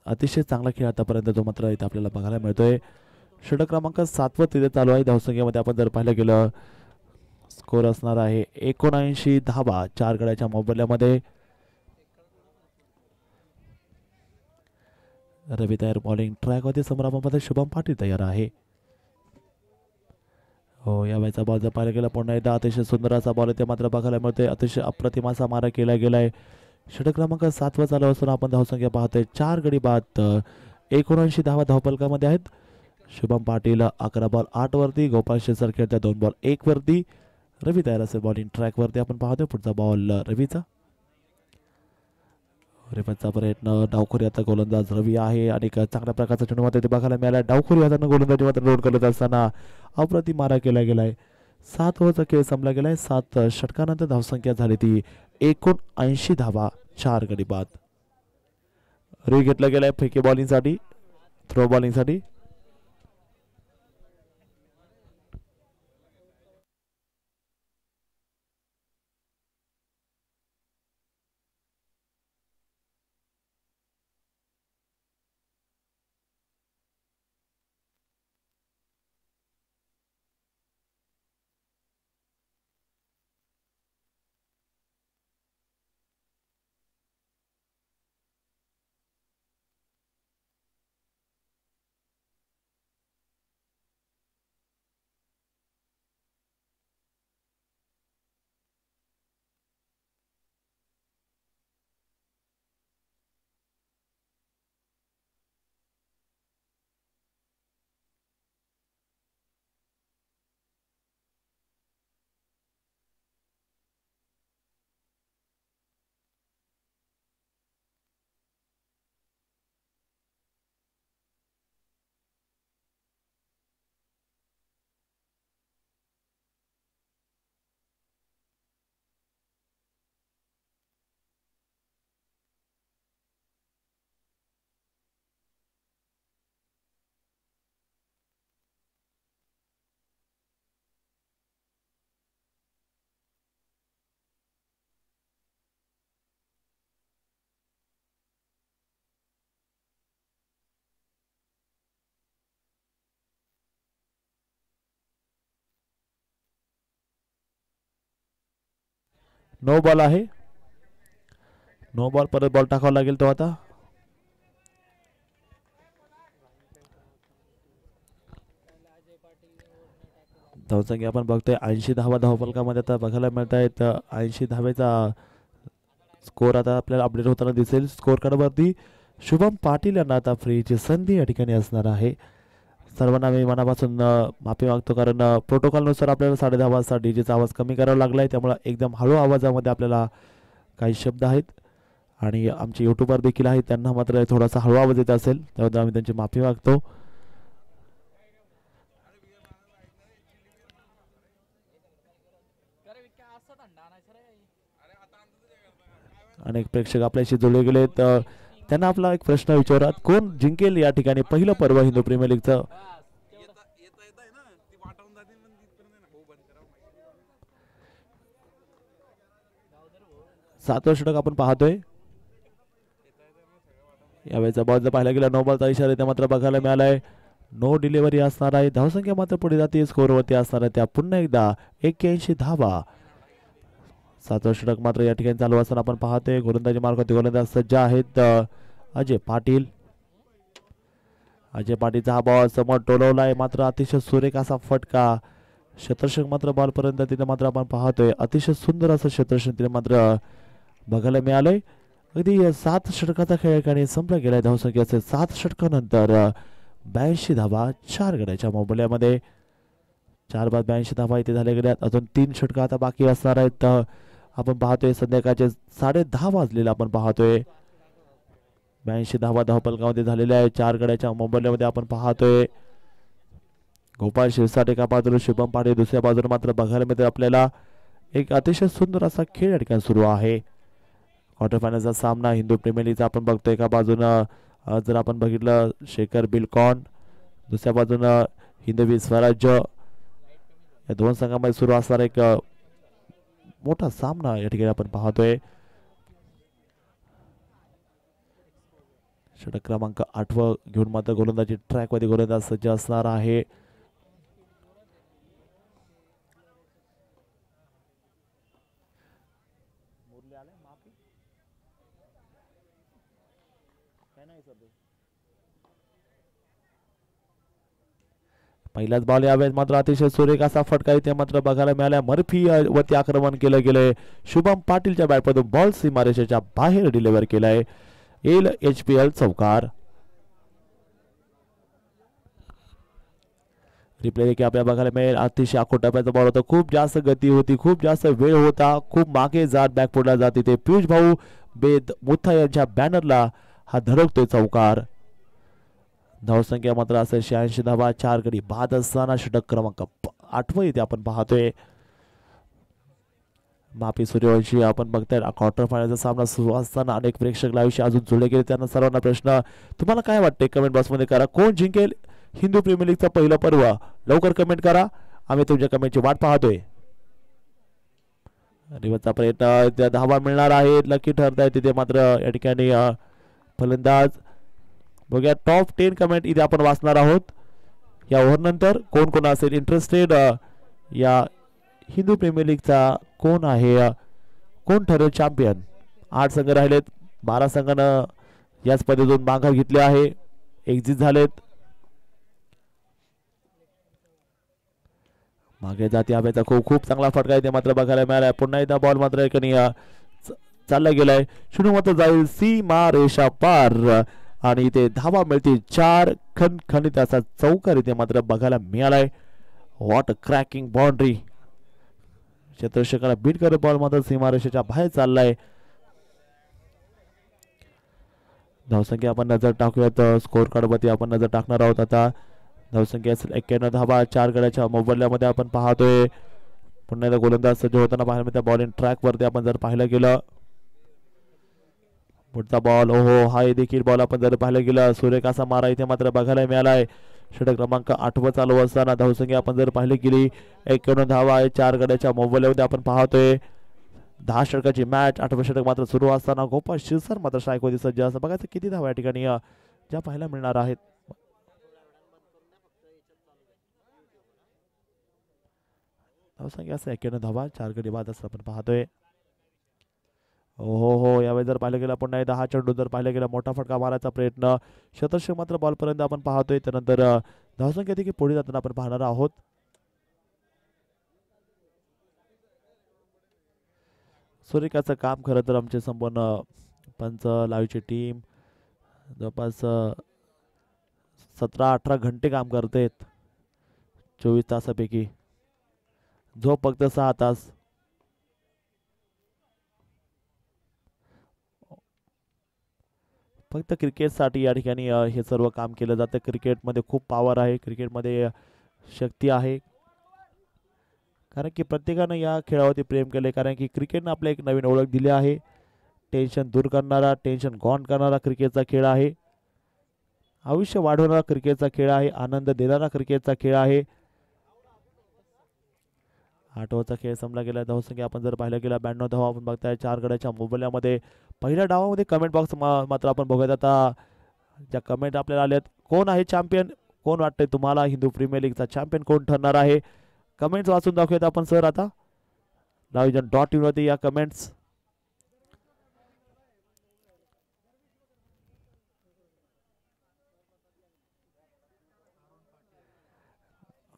अतिशय चांगला खेळ आतापर्यंत जो मात्र इथे आपल्याला बघायला मिळतोय. षटक क्रमांक 7 वर तिथे चालू आहे. धावसंख्येमध्ये आपण जर पाहिलं गेलं स्कोर असणार आहे 79 धावा 4 गड्याच्या मोबदल्यामध्ये. रवी तयार बॉलिंग ट्रॅकवरती. समोर आपण पाहतोय शुभम पाटील तयार आहे. हो, या वेळेचा बॉल जर पाहायला गेला पुन्हा एकदा अतिशय सुंदर असा बॉल इथे मात्र बघायला मिळतोय. अतिशय अप्रतिम असा मारा केला गेलाय. षटक क्रमांक 7 वर चालू असताना आपण धावसंख्या पाहतोय 4 गडी बाद 79 धावा धावफलकामध्ये आहेत. शुभम पाटील 11 बॉल 8 वरती. गोपाळ शेसर खेळत्या 2 बॉल 1 वरती. रवी तयार असेल बॉलिंग ट्रॅक वरती. आपण पाहतोय पुढचा बॉल रवीचा. रेफरचा प्रयत्न. डावखोरी आता गोलंदाज रवी आहे आणि चांगल्या प्रकारचा चेंडू मात्र बघायला मिळाला. डावखोरी हाताने गोलंदाजी मात्र लोड करत असताना अप्रतिम मारा केला गेलाय. 7 ओव्हरचा खेळ संपला गेलाय. 7 षटकानंतर धावसंख्या झाली ती 79 धावा 4 गडी बाद. रे घेतला गेलाय फेके बॉलिंगसाठी, थ्रो बॉलिंगसाठी. नो बॉल आहे. नो बॉल, परत बॉल टाकावा लागेल तो आता. धावसंख्या आपण बघतोय 80 धावा धावफलकामध्ये आता बघायला मिळत आहेत. 80 धावेचा स्कोर आता आपल्याला अपडेट होताना दिसेल. स्कोर कार्ड वरती शुभम पाटील यांना आता फ्रीची संधी या ठिकाणी असणार आहे. सर्वांना मी मनापासून माफी मागतो, कारण प्रोटोकॉलनुसार आपल्याला 10:30 वाजता डीजेचा आवाज कमी करावा लागलाय. त्यामुळे एकदम हळू आवाजामध्ये आपल्याला काही शब्द आहेत आणि आमचे युट्यूबर देखील आहेत, त्यांना मात्र थोडासा हळू आवाज येत असेल, त्याबद्दल आम्ही त्यांची माफी मागतो. अनेक प्रेक्षक आपल्याशी जोडले गेलेत. त्यांना आपला एक प्रश्न विचारत, कोण जिंकेल या ठिकाणी पहिलं पर्व हिंदू प्रीमियर लीगचं? 7वा षटक आपण पाहतोय. यावेळेचा बॉल जर पाहायला गेला नो बॉलचा इशारा इथे मात्र बघायला मिळालाय. नो डिलिव्हरी असणार आहे. धावसंख्या मात्र पुढे जाते, स्कोरवरती असणार आहे त्या पुन्हा एकदा 81 धावा. 7वा षटक मात्र या ठिकाणी चालू असताना आपण पाहतोय. गोलंदाजी मार्गावरती गोलंदाज सज्ज आहेत अजय पाटील. अजय पाटीलचा हा बॉल समोर टोलवलाय, मात्र अतिशय सुरेख असा फटका. क्षेत्ररक्षक मात्र बॉल पर्यंत तिथे मात्र आपण पाहतोय. अतिशय सुंदर असं क्षेत्ररक्षण तिथे मात्र बघायला मिळालंय. अगदी 7 षटकाचा खेळ एकाने संपला गेलाय. धावसंख्येचे 7 षटकानंतर 82 धावा 4 गड्याच्या मोबदल्यामध्ये. 4 बाद 82 धावा इथे झाल्या गेल्यात. अजून 3 षटक आता बाकी असणार आहेत. आपण पाहतोय संध्याकाळचे 10:30 वाजलेले आपण पाहतोय. 82 धावा धावफलकामध्ये झालेल्या आहे 4 गड्याच्या मोबदल्यामध्ये. आपण पाहतोय गोपाळ शिरसाट एका बाजूला, शुभम पाटील दुसऱ्या बाजूला मात्र बघायला मिळते आपल्याला. एक अतिशय सुंदर असा खेळ या ठिकाणी सुरू आहे. क्वार्टर फायनलचा सामना हिंदू प्रीमियर लीगचा आपण बघतोय. एका बाजूनं जर आपण बघितलं शेखर बिलकॉन, दुसऱ्या बाजूनं हिंदवी स्वराज्य, या दोन संघांमध्ये सुरू असणारा एक मोठा सामना या ठिकाणी आपण पाहतोय. षटक क्रमांक 8 घेऊन मात्र गोलंदाजी ट्रॅक मध्ये गोलंदाज सज्ज असणार आहे. पहिलाच बॉल यावेळेस मात्र अतिशय सुरेख असा फटका इथे मात्र बघायला मिळाला. मर्फी वरती आक्रमण केलं गेलंय. शुभम पाटीलच्या बॅटमधून बॉल सीमारेषेच्या बाहेर डिलिव्हर केलाय. LHPL चौकार. रिप्ले देखील आपल्याला बघायला मिळेल. अतिशय आखोटाप्याचा बॉल होता, खूप जास्त गती होती, खूप जास्त वेळ होता, खूप मागे जात बॅकफुटला जात तिथे पियुष भाऊ बेद मुथा यांच्या बॅनरला हा धडकतोय चौकार. धावसंख्या मात्र असेल 86 धावा 4 गडी बाद असताना षटक क्रमांक 8 इथे आपण पाहतोय. मापी सूर्यवंशी आपण बघताय. क्वार्टर फायनलचा सामना सुरू असताना अनेक प्रेक्षक लाईव्हशी अजून जोडले गेले. त्यांना सर्वांना प्रश्न, तुम्हाला काय वाटते कमेंट बॉक्समध्ये करा. कोण जिंकेल हिंदू प्रीमियर लीगचा पहिलं पर्व? लवकर कमेंट करा, आम्ही तुमच्या कमेंटची वाट पाहतोय. रिवर्सचा प्रयत्न, धावा मिळणार आहेत, लकी ठरताय तिथे मात्र या ठिकाणी फलंदाज. बघूया टॉप 10 कमेंट इथे आपण वाचणार आहोत. या ओव्हर नंतर कोण कोण असेल इंटरेस्टेड या हिंदू प्रीमियर लीगचा, कोण आहे, कोण ठरेल चॅम्पियन. 8 संघ राहिलेत, 12 संघानं या स्पर्धेतून माघार घेतली आहे, एक्झिट झालेत. मागे जाती हवेचा खूप चांगला फटका इथे मात्र बघायला मिळाला. पुन्हा एकदा बॉल मात्र एकाने चालला गेलाय. शून्य मात्र जाईल सीमा रेषा पार आणि इथे धावा मिळतील 4. खणखणीत असा चौकार इथे मात्र बघायला मिळालाय. What cracking boundary. क्षेत्ररक्षकाला बीट करत बॉल मात्र सीमारेषेच्या बाहेर चाललाय. धावसंख्या आपण नजर टाकूयात. स्कोर कार्ड वरती आपण नजर टाकणार आहोत आता. धावसंख्या 91 धावा 4 गड्याच्या मोबदल्यामध्ये आपण पाहतोय. पुन्हा एकदा गोलंदाज सज्ज होताना पाहायला मिळतं. बॉलिंग ट्रॅक वरती आपण जर पाहिलं गेलं, पुढचा बॉल ओहो हा देखील बॉल आपण जर पाहिलं गेलं सुरेख असा मारा इथे मात्र बघायला मिळालाय. षटक क्रमांक 8 चालू असताना धावसंख्या आपण जर पाहिली गेली 91 धावा आहे 4 गड्याच्या मोबदल्यामध्ये आपण पाहतोय. 10 षटकाची मॅच. 8वं षटक मात्र सुरू असताना गोपाळ शिरसाट मात्र स्ट्राईक वरती सज्ज असं बघायचं किती धावा या ठिकाणी ज्या पाहायला मिळणार आहेत. धावसंख्या 91 धावा 4 गडी बाद असं आपण पाहतोय. हो यावेळी जर पाहिलं गेलं पुन्हा एकदा हा चेंडू जर पाहिलं गेला मोठा फटका मारायचा प्रयत्न शतर्षक मात्र बॉलपर्यंत आपण पाहतोय. त्यानंतर धावसंख्या देखील पुढे जाताना आपण पाहणार आहोत. सुरेखाचं काम खरं तर आमचे संपूर्ण पंच लाईव्हची टीम जवळपास 17-18 घंटे काम करतेत 24 तासापैकी. झोप फक्त 6 तास. फक्त क्रिकेटसाठी या ठिकाणी हे सर्व काम केलं जातं. क्रिकेटमध्ये खूप पॉवर आहे, क्रिकेटमध्ये शक्ती आहे. कारण की प्रत्येकानं या खेळावरती प्रेम केले. कारण की क्रिकेटनं आपल्या एक नवीन ओळख दिली आहे. टेन्शन दूर करणारा, टेन्शन गॉन करणारा क्रिकेटचा खेळ आहे. आयुष्य वाढवणारा क्रिकेटचा खेळ आहे. आनंद देणारा क्रिकेटचा खेळ आहे. 8 ओव्हरचा खेळ संपला गेला. धावसंख्या आपण जर पाहिलं गेला 92 धावा आपण बघताय 4 गड्याच्या मोबदल्यामध्ये. पहिल्या डावामध्ये कमेंट बॉक्स मात्र आपण बघूयात आता ज्या कमेंट आपल्याला आल्यात. कोण आहे चॅम्पियन? कोण वाटतंय तुम्हाला हिंदू प्रीमियर लीगचा चॅम्पियन कोण ठरणार आहे? कमेंट्स वाचून दाखवूयात आपण सर आता LiveVision.in वरती या कमेंट्स.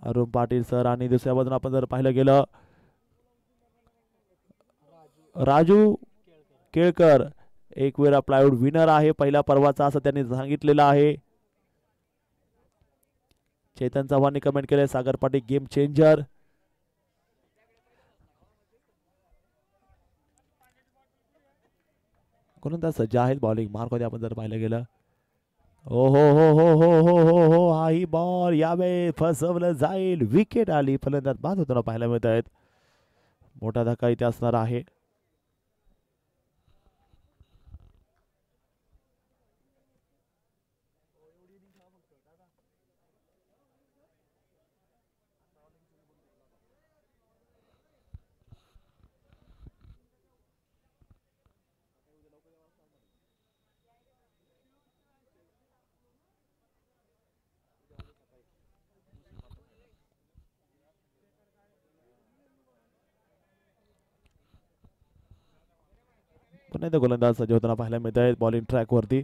अरुण पाटील सर आणि दुसऱ्या बाजूला आपण जर पाहिलं गेलं राजू केळकर एक वेळा प्लायवूड विनर आहे पहिल्या पर्वाचा असं त्यांनी सांगितलेलं आहे. चेतन चव्हाणने कमेंट केले सागर पाटील गेम चेंजर. गोलंदाज सज्ज आहेत बॉलिंग मार्कमध्ये आपण जर पाहिलं गेलं. हो हो हो हो हो हो हो हो हा ही बॉल यावेळी फसवलं जाईल. विकेट आली. फलंदाज बाद होताना पाहायला मिळत आहेत. मोठा धक्का इथे असणार आहे. पुन्हा एकदा गोलंदाज सज्ज होताना पाहायला मिळत आहेत बॉलिंग ट्रॅक वरती.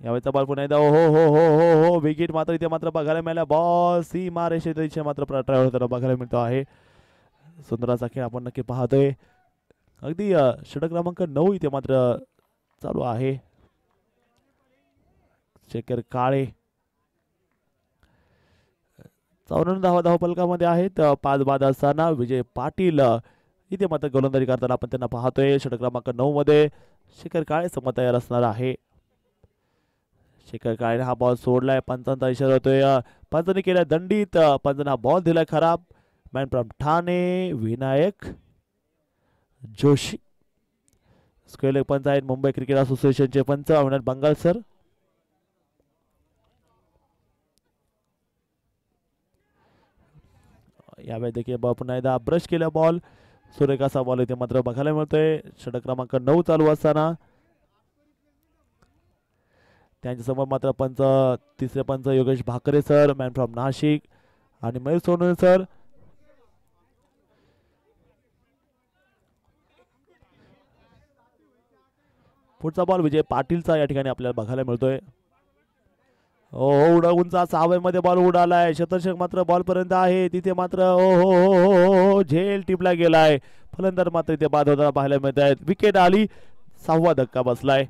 यावेळेचा बॉल पुन्हा एकदा हो हो हो हो हो विकेट मात्र इथे मात्र बघायला मिळाला. बॉल सीमा रेषेच्या मात्र ट्राय होताना बघायला मिळतो आहे. सुंदर असा खेळ आपण नक्की पाहतोय. अगदी षटक क्रमांक 9 इथे मात्र चालू आहे. शेखर काळे 54 धावा फलकामध्ये आहेत. 5 बाद असताना विजय पाटील इथे मात्र गोलंदाजी करताना आपण त्यांना पाहतोय. षटक क्रमांक 9 मध्ये शेखर काळे समोर तयार असणार आहे. शेखर काळे हा बॉल सोडलाय. पंचांचा इशारा होतोय. पंचांनी केला दंडित. पंचांनी हा बॉल दिलाय खराब. Man from Thane Vinayak Joshi. Square leg पंच आहेत मुंबई क्रिकेट असोसिएशनचे पंच अविनाश बंगाल सर. यावेळी देखील पुन्हा एकदा ब्रश केला बॉल. सुरेखाचा बॉल इथे मात्र बघायला मिळतोय. षटक क्रमांक 9 चालू असताना त्यांच्यासमोर मात्र पंच तिसरे पंच Yogesh Bhakare sir man from Nashik आणि मयूर सोनवणे सर. पुढचा बॉल विजय पाटीलचा या ठिकाणी आपल्याला बघायला मिळतोय. हो हो उंचा 6 मध्ये बॉल उडालाय. शतर्षक मात्र बॉल पर्यंत आहे. तिथे मात्र हो हो हो हो हो झेल टिपला गेलाय. फलंदाज मात्र इथे बाद होताना पाहायला मिळत आहेत. विकेट आली. 6वा धक्का बसलाय.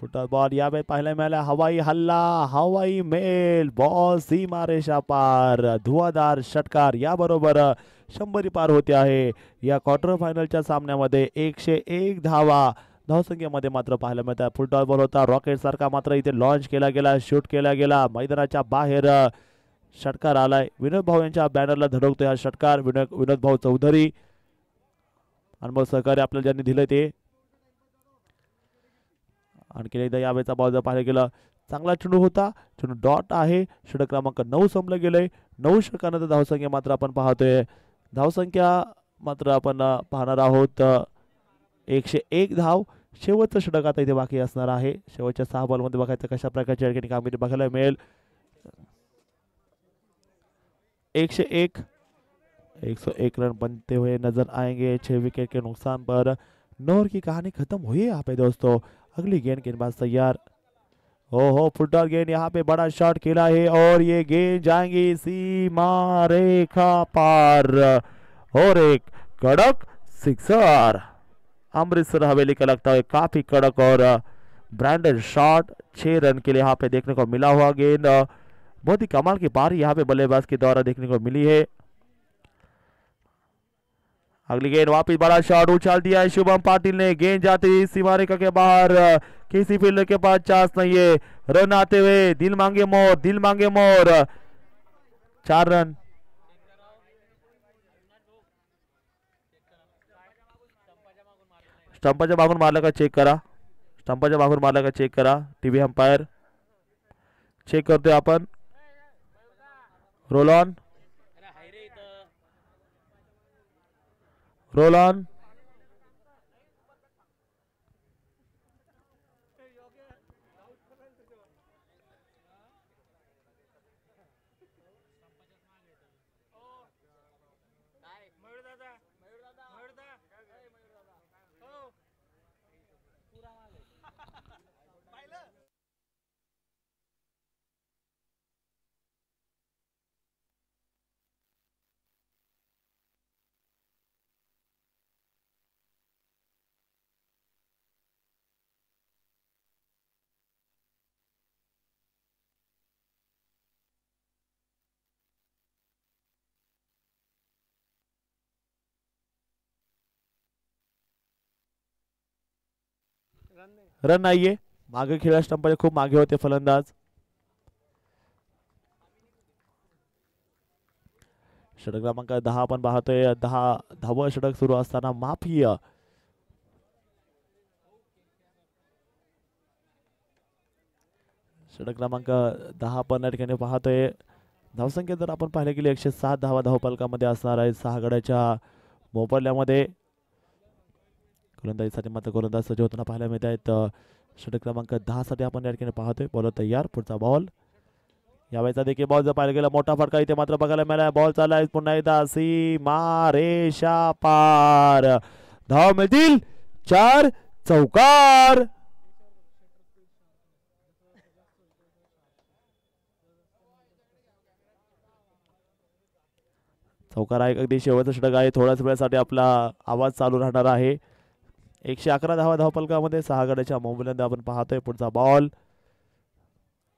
फुटबॉल बॉल यावेळी पाहायला मिळाला. हवाई हल्ला, हवाई मेल, बॉल सीमारेषा पार, धुवाधार षटकार. याबरोबर 100 पार होते आहे. या क्वार्टर फायनलच्या सामन्यामध्ये 101 धावा धावसंख्येमध्ये मात्र पाहायला मिळतात. फुटबॉल बॉल होता रॉकेट सारखा, मात्र इथे लॉन्च केला गेला, शूट केला गेला. मैदानाच्या बाहेर षटकार आलाय. विनोद भाऊ यांच्या बॅनरला धडकतोय हा षटकार. विनोद भाऊ चौधरी अनमोल सहकार्य आपल्याला ज्यांनी दिलं ते. आणखी एकदा यावेळेचा बॉल जर पाहायला गेलं, चांगला चेंडू होता, चेंडू डॉट आहे. षटक क्रमांक 9 संपलं गेलंय. 9 षटकानंतर धावसंख्या मात्र आपण पाहतोय. धावसंख्या मात्र आपण पाहणार आहोत 101 धाव. शेवटचं षटक आता इथे बाकी असणार आहे. शेवटच्या 6 बॉलमध्ये बघायचं कशा प्रकारची आणखी कामगिरी बघायला मिळेल. 101 रन बनते हुए नजर आएंगे. 6 विकेट के नुकसान पर 9 ओवर की कहानी खत्म हुई है यहाँ पे दोस्तों. अगली गेंद गेंदबाज तैयार. ओहो फुटबॉल गेंद यहाँ पे बड़ा शॉट खेला है और ये गेंद जाएंगी सीमा रेखा पार और एक कड़क सिक्सर. अमृतसर हवेली का लगता है काफी कड़क और ब्रांडेड शॉट. 6 रन के लिए यहाँ पे देखने को मिला हुआ गेंद. बहुत ही कमाल की पारी यहाँ पे बल्लेबाज के द्वारा देखने को मिली है. अगली गेंद वापिस बड़ा शॉट उछाल दिया है शुभम पाटिल ने. गेंद जाती सीमा रेखा के बाहर. किसी फील्डर के पास चांस नहीं है. रन आते हुए दिल मांगे मोर, दिल मांगे मोर. 4 रन. स्टंपाच्या मागून मारला का चेक करा. स्टंपाच्या मागून मारला का चेक करा. टीव्ही अंपायर चेक करतोय आपण. Roll on, roll on. Run नाहीये. मागे खेळा स्टंपाच्या खूप मागे होते फलंदाज. षटक क्रमांक 10 आपण पाहतोय. 10व षटक सुरू असताना माफी. षटक क्रमांक 10 आपण या ठिकाणी पाहतोय. धावसंख्या जर आपण पाहिले गेली 107 धावा धावफलकामध्ये असणार आहे. 6 गड्याच्या मोबदल्यामध्ये गोलंदाजीसाठी मात्र गोलंदाज सज्ज होताना पाहायला मिळत आहेत. षटक क्रमांक 10 साठी आपण या ठिकाणी पाहतोय. बॉलर तयार. पुढचा बॉल. यावेळेचा देखील बॉल जर पाहायला गेला मोठा फटका इथे मात्र बघायला मिळाला. बॉल चाललाय पुन्हा एकदा सीमा रेषा पार. धाव मिळतील 4 चौकार. चौकार आहे. अगदी शेवटचं षटक आहे. थोड्याच वेळासाठी आपला आवाज चालू राहणार आहे. 111 धावा धावफलकामध्ये 6 गड्याच्या मोबदल्याने आपण पाहतोय. पुढचा बॉल.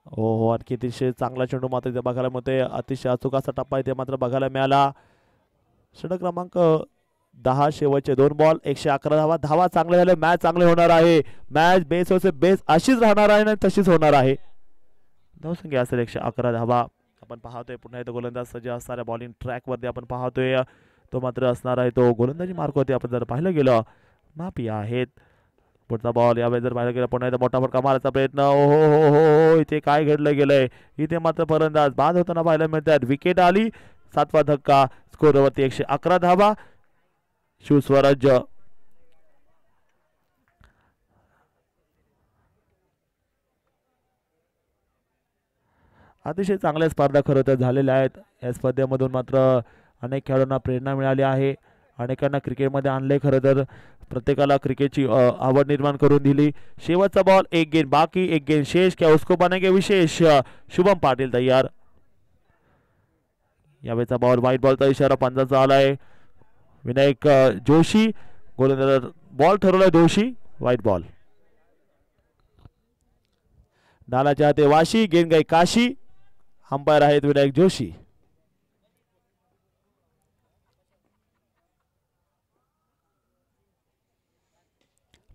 हो आणखी अतिशय चांगला चेंडू मात्र इथे बघायला मिळतोय. अतिशय अचूक असा टप्पा इथे मात्र बघायला मिळाला. षटक क्रमांक 10 शेवटचे 2 बॉल 111 धावा. धावा चांगल्या झाल्या. मॅच चांगली होणार आहे. मॅच बेस होते बेस अशीच राहणार आहे आणि तशीच होणार आहे. धावसंख्या असेल 111 धावा. आपण पाहतोय पुन्हा एकदा गोलंदाज सज्ज असणाऱ्या बॉलिंग ट्रॅक वरती आपण पाहतोय. तो मात्र असणार आहे तो गोलंदाजी मार्क वरती आपण जर पाहिलं गेलं माफी आहेत. पुढचा बॉल यावेळी जर पाहिलं गेलं पुन्हा एकदा मोठा फटका मारायचा प्रयत्न. हो इथे काय घडलं गेलंय. इथे मात्र फलंदाज बाद होताना पाहायला मिळतात. विकेट आली. 7वा धक्का. स्कोरवरती 111 धावा. शिवस्वराज्य अतिशय चांगल्या स्पर्धा खरं तर झालेल्या आहेत. या स्पर्धेमधून मात्र अनेक खेळाडूंना प्रेरणा मिळाली आहे. अनेकांना क्रिकेटमध्ये आणले. खरं तर प्रत्येकाला क्रिकेटची आवड निर्माण करून दिली. शेवटचा बॉल. 1 गेंद बाकी, 1 गेंद शेष. क्या उसको बनेंगे विशेष. शुभम पाटिल तैयार. यावेळेचा बॉल व्हाईट बॉलचा इशारा पंचाचा आलाय. विनायक जोशी गोलंदाज. बॉल ठरवलाय दोषी. White ball. डालाच्या हाते वाशी, गेंदगाई काशी. अंपायर आहेत विनायक जोशी.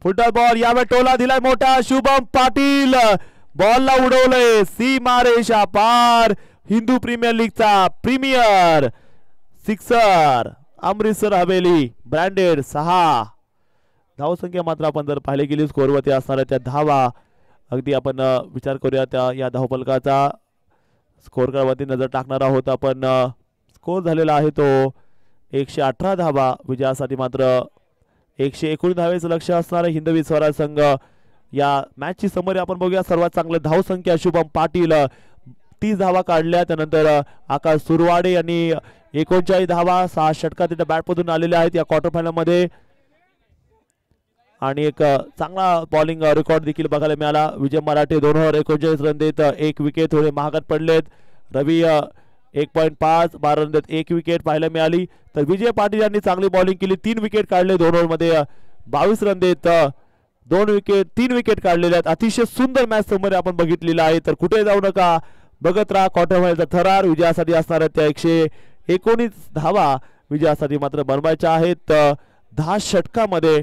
फुटबॉल बॉल यावेळी टोला दिलाय मोठा. शुभम पाटील बॉलला उडवलंय सीमारेषा पार. हिंदू प्रीमियर लीगचा premier sixer. Amritsar Haveli branded 6. धावसंख्या मात्र आपण जर पाहिले गेली स्कोरवरती असणाऱ्या त्या धावा, अगदी आपण विचार करूया त्या या धावफलकाचा. स्कोर वरती नजर टाकणार आहोत आपण. स्कोर झालेला आहे तो 118 धावा. विजयासाठी मात्र 119 धावेचं लक्ष असणार हिंदवी स्वराज संघ. या मॅचची समरी आपण बघूया. सर्वात चांगलं धावसंख्या शुभम पाटील 30 धावा काढल्या. त्यानंतर आकाश सुरवाडे यांनी 39 धावा. 6 षटका त्याच्या बॅटमधून आलेल्या आहेत या क्वार्टर फायनल मध्ये. आणि एक चांगला बॉलिंग रेकॉर्ड देखील बघायला मिळाला. विजय मराठे 2 ओव्हर 39 रन देत 1 विकेट. थोडे महागात पडलेत. रवी 1.5 12 रन देत 1 विकेट पाहायला मिळाली. तर विजय पाटील यांनी चांगली बॉलिंग केली. 3 विकेट काढले 2 ओव्हर मध्ये 22 रन देत 2 विकेट 3 विकेट काढलेले आहेत. अतिशय सुंदर मॅच समोर आपण बघितलेला आहे. तर कुठे जाऊ नका, बघत राहा क्वार्टर फायनलचा थरार. विजयासाठी असणाऱ्या त्या 119 धावा विजयासाठी मात्र बनवायच्या आहेत 10 षटकामध्ये.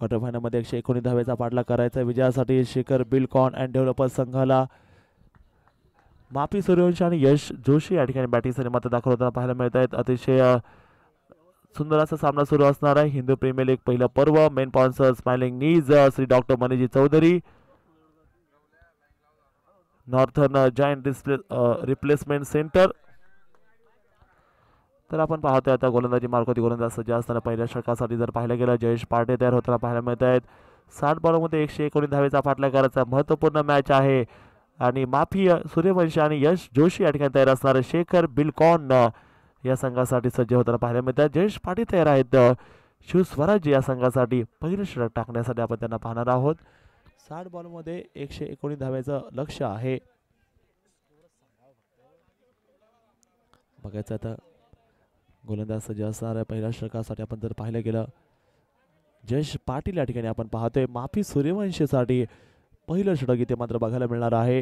क्वार्टर फायनल मध्ये 119 धावेचा पाठलाग करायचा विजयासाठी शेखर बिल्डकॉन अँड डेव्हलपर संघाला माफी सूर्यवंशी आणि यश जोशी या ठिकाणी बॅटिंग मात्र दाखल होताना पाहायला मिळत आहेत. अतिशय सुंदर असा सामना सुरू असणार आहे. हिंदू प्रीमियर लीग पहिलं पर्व. Main sponsor smiling knees Shri doctor Maniji Chaudhary, northern joint replacement centre. तर आपण पाहतोय आता गोलंदाजी मार्कोती गोलंदाज सज्ज असताना पहिल्या षटकासाठी जर पाहिलं गेलं जयेश पाटे तयार होताना पाहायला मिळत आहेत. 60 बॉलमध्ये 119 धावेचा पाठलाग करायचा महत्त्वपूर्ण मॅच आहे आणि माफी सूर्यवंशी आणि यश जोशी या ठिकाणी तयार असणारे शेखर बिल्डकॉन या संघासाठी सज्ज होताना पाहायला मिळतात. जयेश पाटील तयार आहेत शिवस्वराज्य या संघासाठी पहिलं षटक टाकण्यासाठी आपण त्यांना पाहणार आहोत. 60 बॉलमध्ये 119 धावेचं लक्ष्य आहे. बघायचं आता गोलंदाज सज्ज असणार आहे पहिल्या षटकासाठी आपण जर पाहिलं गेलं जयेश पाटील या ठिकाणी आपण पाहतोय माफी सूर्यवंशीसाठी पहिलं षटक इथे मात्र बघायला मिळणार आहे.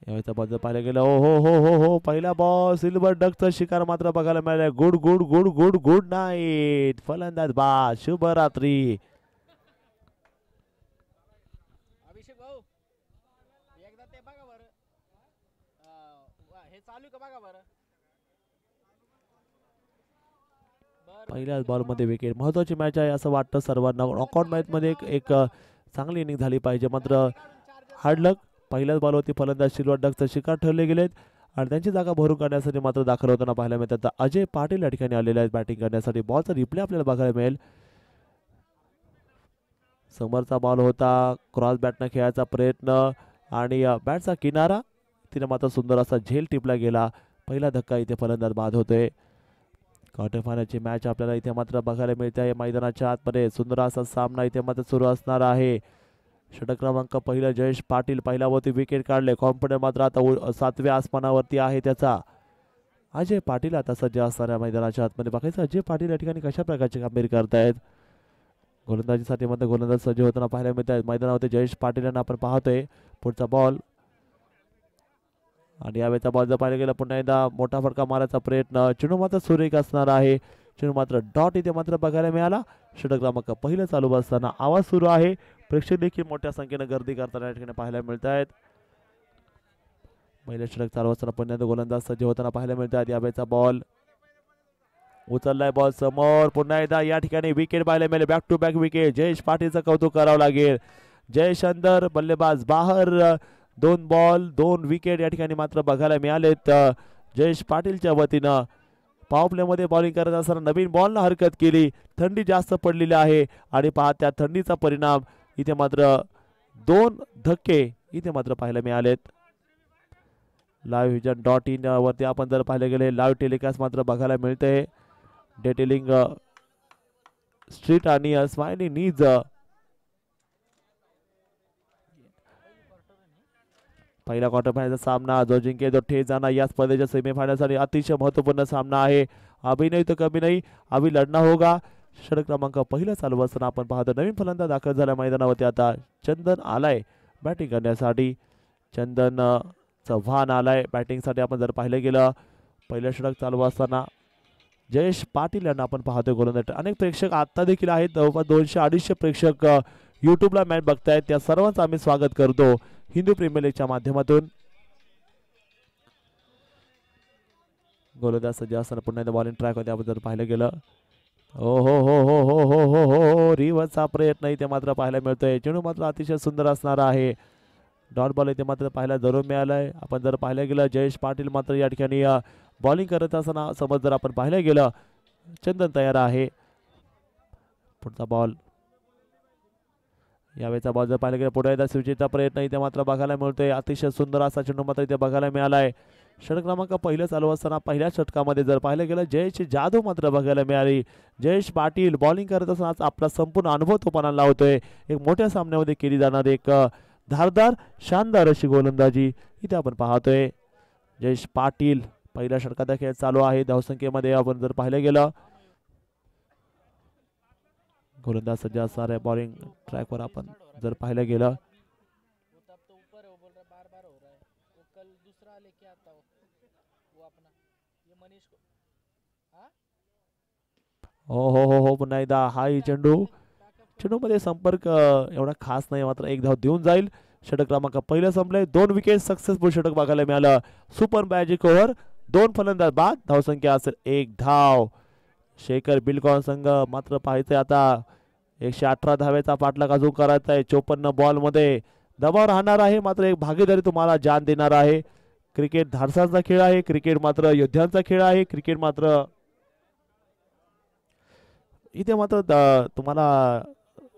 यावेळेचा बॉल जर पाहिलं गेलं हो हो हो हो हो पहिला बॉल सिल्वर डकचा शिकार मात्र बघायला मिळाला. Good good good good good night फलंदाज बाद शुभरात्री. अभिषेक भाऊ एकदा ते बघा बरं हे चालू का बघा बरं. पहिल्याच बॉलमध्ये विकेट महत्वाची मॅच आहे असं वाटतं सर्वांना. नॉकआउट मॅच मध्ये एक चांगली इनिंग झाली पाहिजे मात्र हार्डलक पहिल्याच बॉलवरती फलंदाज सिल्वर डकचा शिकार ठरले गेलेत आणि त्यांची जागा भरून काढण्यासाठी मात्र दाखल होताना पाहायला मिळतात. अजय पाटील या ठिकाणी आलेले आहेत बॅटिंग करण्यासाठी. बॉलचा रिप्ले आपल्याला बघायला मिळेल. समोरचा बॉल होता क्रॉस बॅटनं खेळायचा प्रयत्न आणि बॅटचा किनारा तिने मात्र सुंदर असा झेल टिपला गेला. पहिला धक्का इथे फलंदाज बाद होतोय. क्वार्टर फायनलची मॅच आपल्याला इथे मात्र बघायला मिळते आहे. मैदानाच्या आतमध्ये सुंदर असा सामना इथे मात्र सुरू असणार आहे. षटक क्रमांक पहिला जयेश पाटील पहिल्यावरती विकेट काढले. कॉन्फिडन्स मात्र आता 7व्या आसमानावरती आहे त्याचा. अजय पाटील आता सज्ज असणाऱ्या मैदानाच्या आतमध्ये बघायचं अजय पाटील या ठिकाणी कशा प्रकारची कामगिरी करतायत. गोलंदाजीसाठी मात्र गोलंदाज सज्ज होताना पाहायला मिळत आहेत. मैदानावरती जयेश पाटील यांना आपण पाहतोय. पुढचा बॉल आणि यावेळेचा बॉल जर पाहिलं गेलं पुन्हा एकदा मोठा फटका मारायचा प्रयत्न. चेंडू मात्र सुरेख असणार आहे. चेंडू मात्र डॉट इथे मात्र बघायला मिळाला. षटक क्रमांक पहिलं चालू असताना आवाज सुरू आहे. प्रेक्षक देखील मोठ्या संख्येने गर्दी करताना या ठिकाणी पाहायला मिळत आहेत. पहिलं षटक चालू असताना पुन्हा गोलंदाज सज्ज होताना पाहायला मिळतात. यावेळेचा बॉल उचललाय बॉल समोर. पुन्हा एकदा या ठिकाणी विकेट पाहायला मिळेल. Back to back wicket. Jayesh पाटीलचं कौतुक करावं लागेल. जयेश अंदर बल्लेबाज बाहेर. 2 बॉल 2 विकेट या ठिकाणी मात्र बघायला मिळालेत. जयेश पाटीलच्या वतीनं पॉवर प्ले मध्ये बॉलिंग करत असताना नवीन बॉलनं हरकत केली. थंडी जास्त पडलेली आहे आणि पहा त्या थंडीचा परिणाम इथे मात्र 2 धक्के इथे मात्र पाहायला मिळालेत. livevision.in वरती आपण जर पाहिले गेले लाईव्ह टेलिकास्ट मात्र बघायला मिळते. डिटेलिंग स्ट्रीट आणि स्माइलिंग नीज पहिला क्वार्टर फायनलचा सामना जो जिंकेल तो ठेच जाणार या स्पर्धेच्या सेमीफायनलसाठी अतिशय महत्वपूर्ण सामना आहे. अभी नहीं तो कभी नहीं अभी लढना होगा. षटक क्रमांक पहिला चालू असताना आपण पाहतो नवीन फलंदाज दाखल झाल्या मैदानावरती. आता चंदन आलाय बॅटिंग करण्यासाठी. चंदन चव्हाण आलाय बॅटिंगसाठी. आपण जर पाहिलं गेलं पहिलं षटक चालू असताना जयेश पाटील यांना आपण पाहतोय गोलंदाज. अनेक प्रेक्षक आता देखील आहेत. जवळपास 200-250 प्रेक्षक युट्यूबला मॅच बघतायत. त्या सर्वांचं आम्ही स्वागत करतो हिंदू प्रीमियर लीगच्या माध्यमातून. गोलंदाज सज्ज असताना पुन्हा एकदा बॉलिंग ट्रॅक होते. आपण जर पाहिलं गेलं हो हो हो हो हो हो हो हो हो रिव्हर्सचा प्रयत्न इथे मात्र पाहायला मिळतोय. चेंडू मात्र अतिशय सुंदर असणार आहे. डॉट बॉल इथे मात्र पाहायला जरूर मिळालाय. आपण जर पाहिलं गेलं जयेश पाटील मात्र या ठिकाणी बॉलिंग करत असताना समज जर आपण पाहिलं गेलं चंदन तयार आहे. पुढचा बॉल यावेळेचा बॉल जर पाहिलं गेलं पुढे एकदा स्विचचा प्रयत्न इथे मात्र बघायला मिळतोय. अतिशय सुंदर असा चेंडू मात्र इथे बघायला मिळालाय. षटक क्रमांक पहिलं चालू असताना पहिल्या षटकामध्ये जर पाहिलं गेलं जयेशची जादू मात्र बघायला मिळाली. जयेश पाटील बॉलिंग करत असताना आपला संपूर्ण अनुभव तो पणाला लावतोय. एक मोठ्या सामन्यामध्ये केली जाणार एक धारदार शानदार अशी गोलंदाजी इथे आपण पाहतोय. जयेश पाटील पहिल्या षटकाचा खेळ चालू आहे. धावसंख्येमध्ये आपण जर पाहिलं गेलं गोलंदाज सज्ज असणार आहे. बॉलिंग ट्रॅकवर आपण जर पाहिलं गेलं हो पुन्हा एकदा हा चेंडू चेंडूमध्ये संपर्क एवढा खास नाही, मात्र एक धाव देऊन जाईल. षटक क्रमांक पहिलं संपले. 2 विकेट सक्सेसफुल षटक बघायला मिळालं. Super magic over. 2 फलंदाज बाद. धावसंख्या असेल 1 धाव. शेखर बिलकॉन संघ मात्र पाहायचंय आता 118 धावेचा पाठलाग अजून करायचा आहे. 54 बॉल मध्ये दबाव राहणार आहे, मात्र एक भागीदारी तुम्हाला जान देणार आहे. क्रिकेट धाडसाचा खेळ आहे, क्रिकेट मात्र योद्ध्यांचा खेळ आहे. क्रिकेट मात्र इथे मात्र तुम्हाला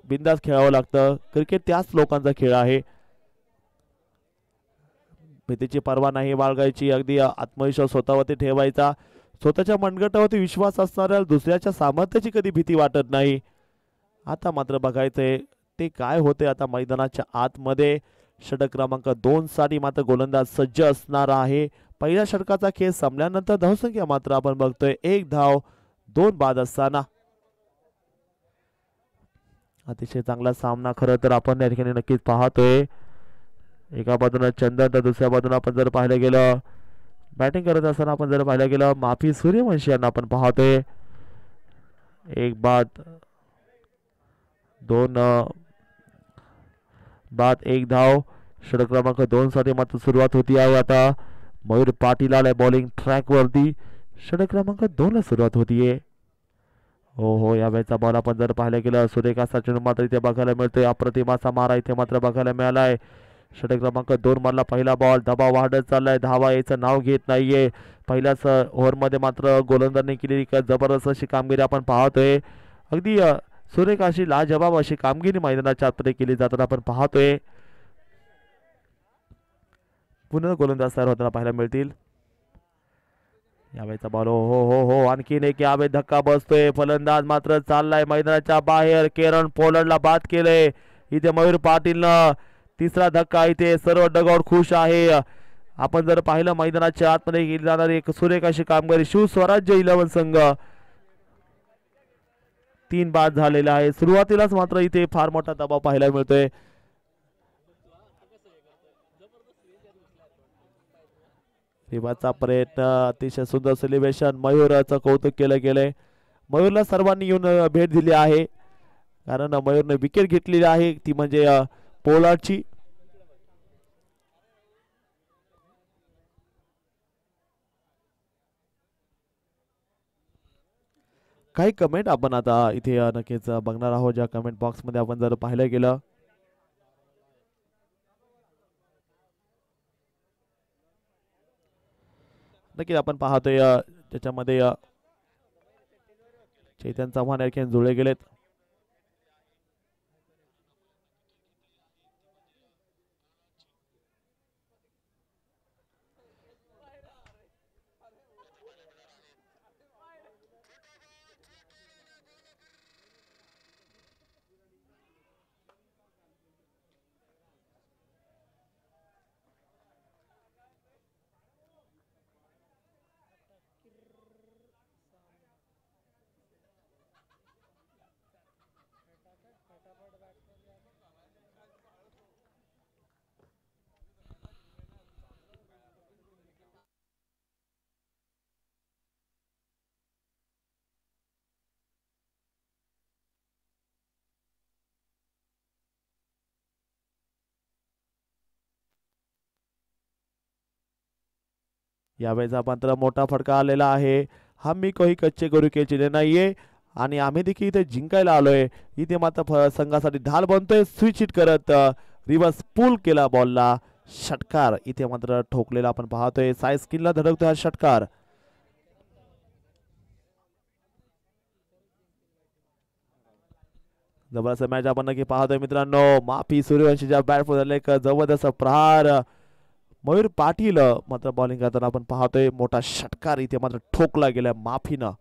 बिंदास खेळावं लागतं. क्रिकेट त्याच लोकांचा खेळ आहे. भीतीची पर्वा नाही बाळगायची. अगदी आत्मविश्वास स्वतःवरती ठेवायचा. स्वतःच्या मनगटावरती विश्वास असणाऱ्या दुसऱ्याच्या सामर्थ्याची कधी भीती वाटत नाही. आता मात्र बघायचंय ते काय होते आता मैदानाच्या आतमध्ये. षटक क्रमांक 2 साठी मात्र गोलंदाज सज्ज असणार आहे. पहिल्या षटकाचा खेळ संपल्यानंतर धावसंख्या मात्र आपण बघतोय 1 धाव 2 बाद असताना. अतिशय चांगला सामना खरं तर आपण या ठिकाणी नक्कीच पाहतोय. एका बाजूला चंदन तर दुसऱ्या बाजूला आपण जर पाहिलं गेलं बॅटिंग करत असताना आपण जर पाहिलं गेलं माफी सूर्यवंशी यांना आपण पाहतोय. 1 बाद 2 बाद 1 धाव. षटक क्रमांक 2 साठी मात्र सुरुवात होती आहे आता. मयूर पाटील आलाय बॉलिंग ट्रॅक वरती. षटक क्रमांक 2 ला सुरुवात होतीये. हो या वेळेचा बॉल आपण जर पाहिलं गेलं सुरेख असा चेंडू मात्र इथे बघायला मिळतोय. अप्रतिम असा मारा इथे मात्र बघायला मिळालाय. षटक क्रमांक 2 मधला पहिला बॉल. दबाव वाढत चाललाय. धावा याचं नाव घेत नाहीये. पहिल्याच ओव्हरमध्ये मात्र गोलंदाजांनी केलेली जबरदस्त अशी कामगिरी आपण पाहतोय. अगदी सुरेख अशी लाजबाब अशी कामगिरी मैदानाच्या आतमध्ये केली जाताना आपण पाहतोय. पुन्हा गोलंदाज तयार होताना पाहायला मिळतील. यावेळेचा बॉल हो आणखीन एक यावेळी धक्का बसतोय. फलंदाज मात्र चाललाय मैदानाच्या बाहेर. केरन पोलंडला बाद केलंय. इथे मयूर पाटीलनं तिसरा धक्का. इथे सर्व डगआउट खुश आहे. आपण जर पाहिलं मैदानाच्या आतमध्ये केली जाणारी एक सुरेख अशी कामगिरी. शिवस्वराज्य 11 संघ 3 बाद झालेला आहे. सुरुवातीलाच मात्र इथे फार मोठा दबाव पाहायला मिळतोय. रिवाचा प्रयत्न अतिशय सुंदर सेलिब्रेशन. मयूरचं कौतुक केलं गेलंय. मयूरला सर्वांनी येऊन भेट दिली आहे, कारण मयूरने विकेट घेतलेली आहे ती म्हणजे पोलार्डची. काही कमेंट आपण आता इथे नक्कीच बघणार आहोत, ज्या कमेंट बॉक्स मध्ये आपण जर पाहिलं गेलं नक्कीच आपण पाहतोय त्याच्यामध्ये चैतन्य चव्हाण आणखी जुळले गेलेत. यावेळेचा मात्र मोठा फटका आलेला आहे. आम्ही काही कच्चे करू केले नाहीये आणि आम्ही देखील इथे जिंकायला आलोय. इथे मात्र संघासाठी ढाल बनतोय. स्विच हिट करत रिव्हर्स पूल केला बॉलला. षटकार इथे मात्र ठोकलेला आपण पाहतोय. साय स्किनला धडकतोय हा षटकार. जबरदस्त मॅच आपण नक्की पाहतोय मित्रांनो. माफी सूर्यवंशीच्या बॅट झाले एक जबरदस्त प्रहार. मयूर पाटील मात्र बॉलिंग करताना आपण पाहतोय. मोठा षटकार इथे मात्र ठोकला गेला माफीनं.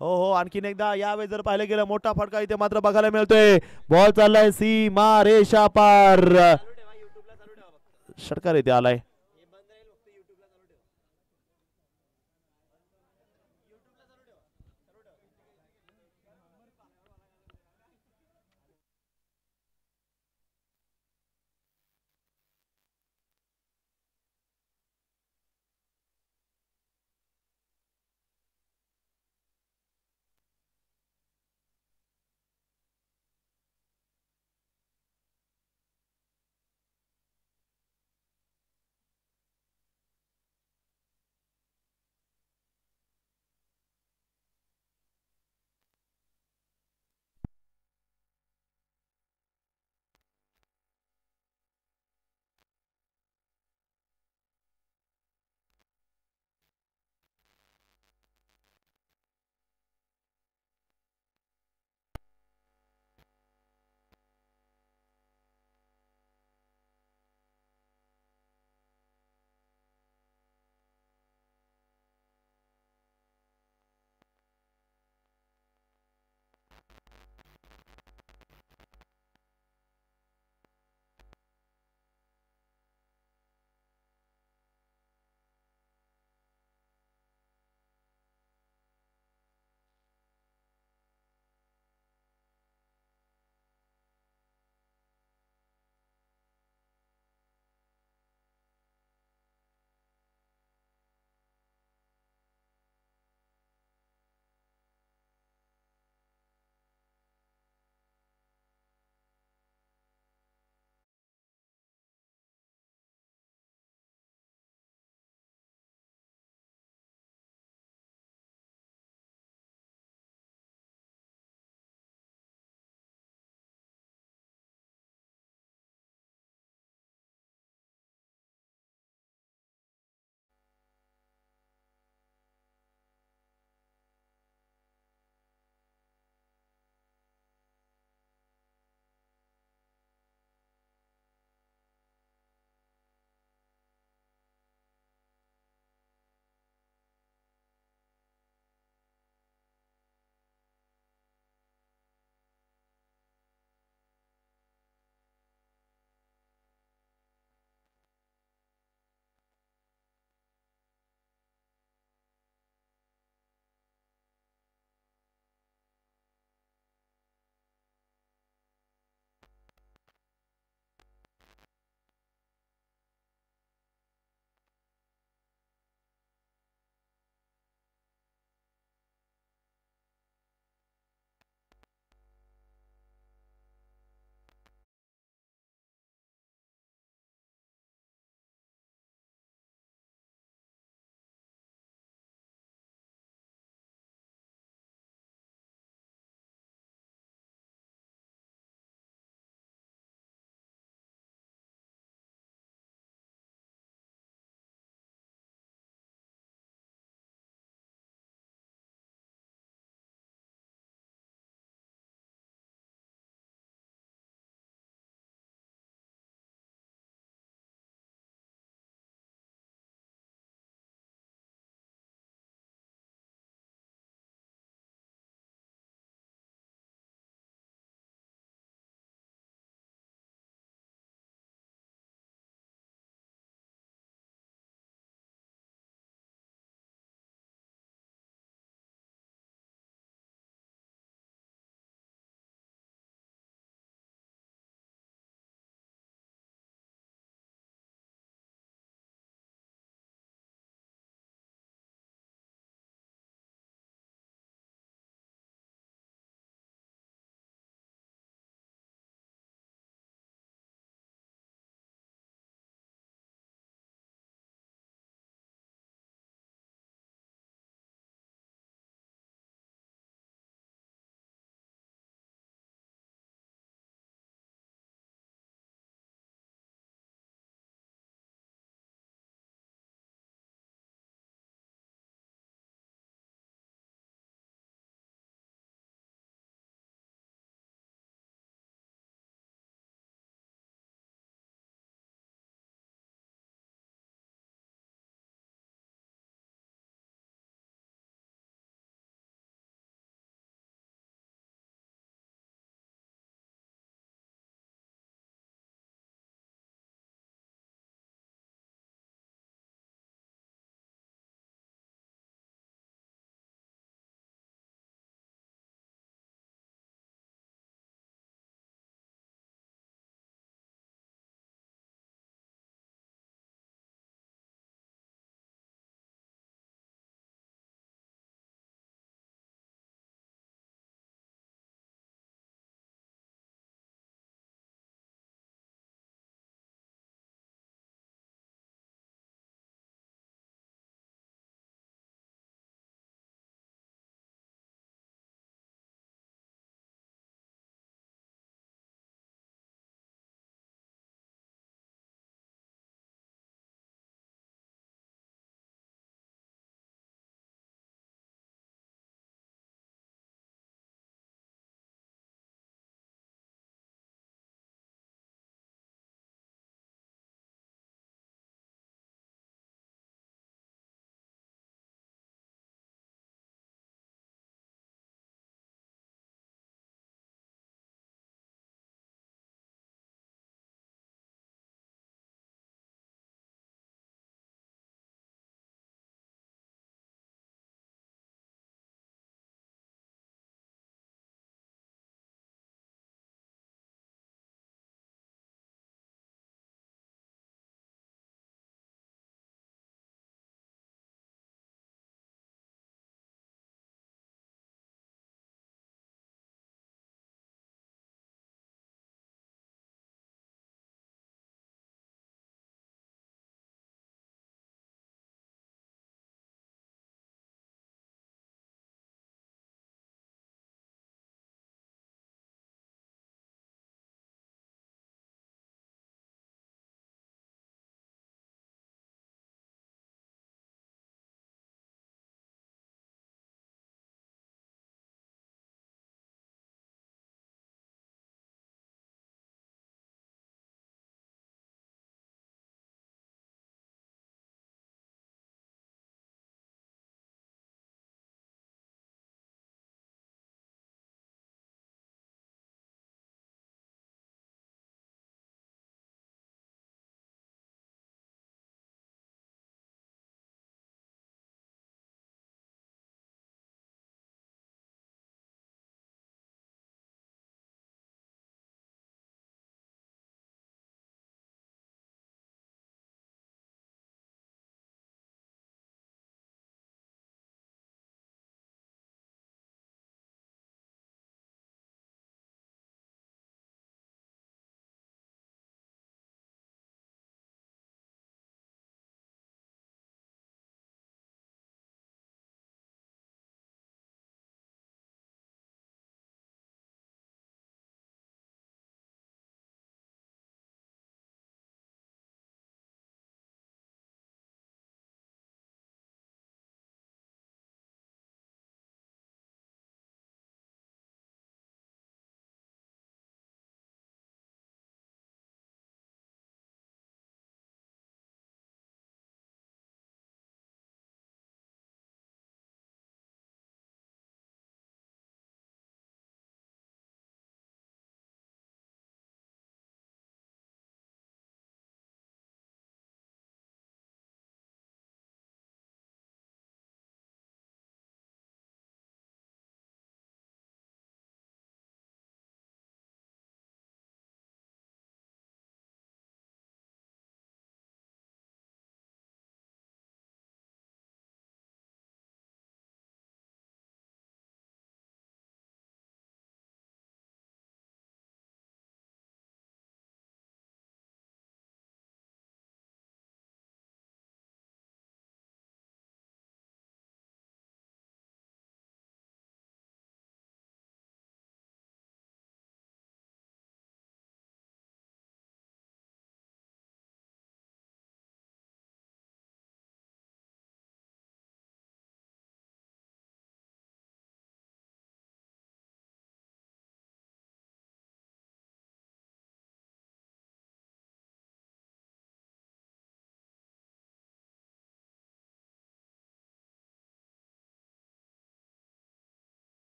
हो आणखीन एकदा यावेळी जर पाहिलं गेलं मोठा फटका इथे मात्र बघायला मिळतोय. बॉल चाललाय सीमा रेषा पार. षटकार इथे आलाय.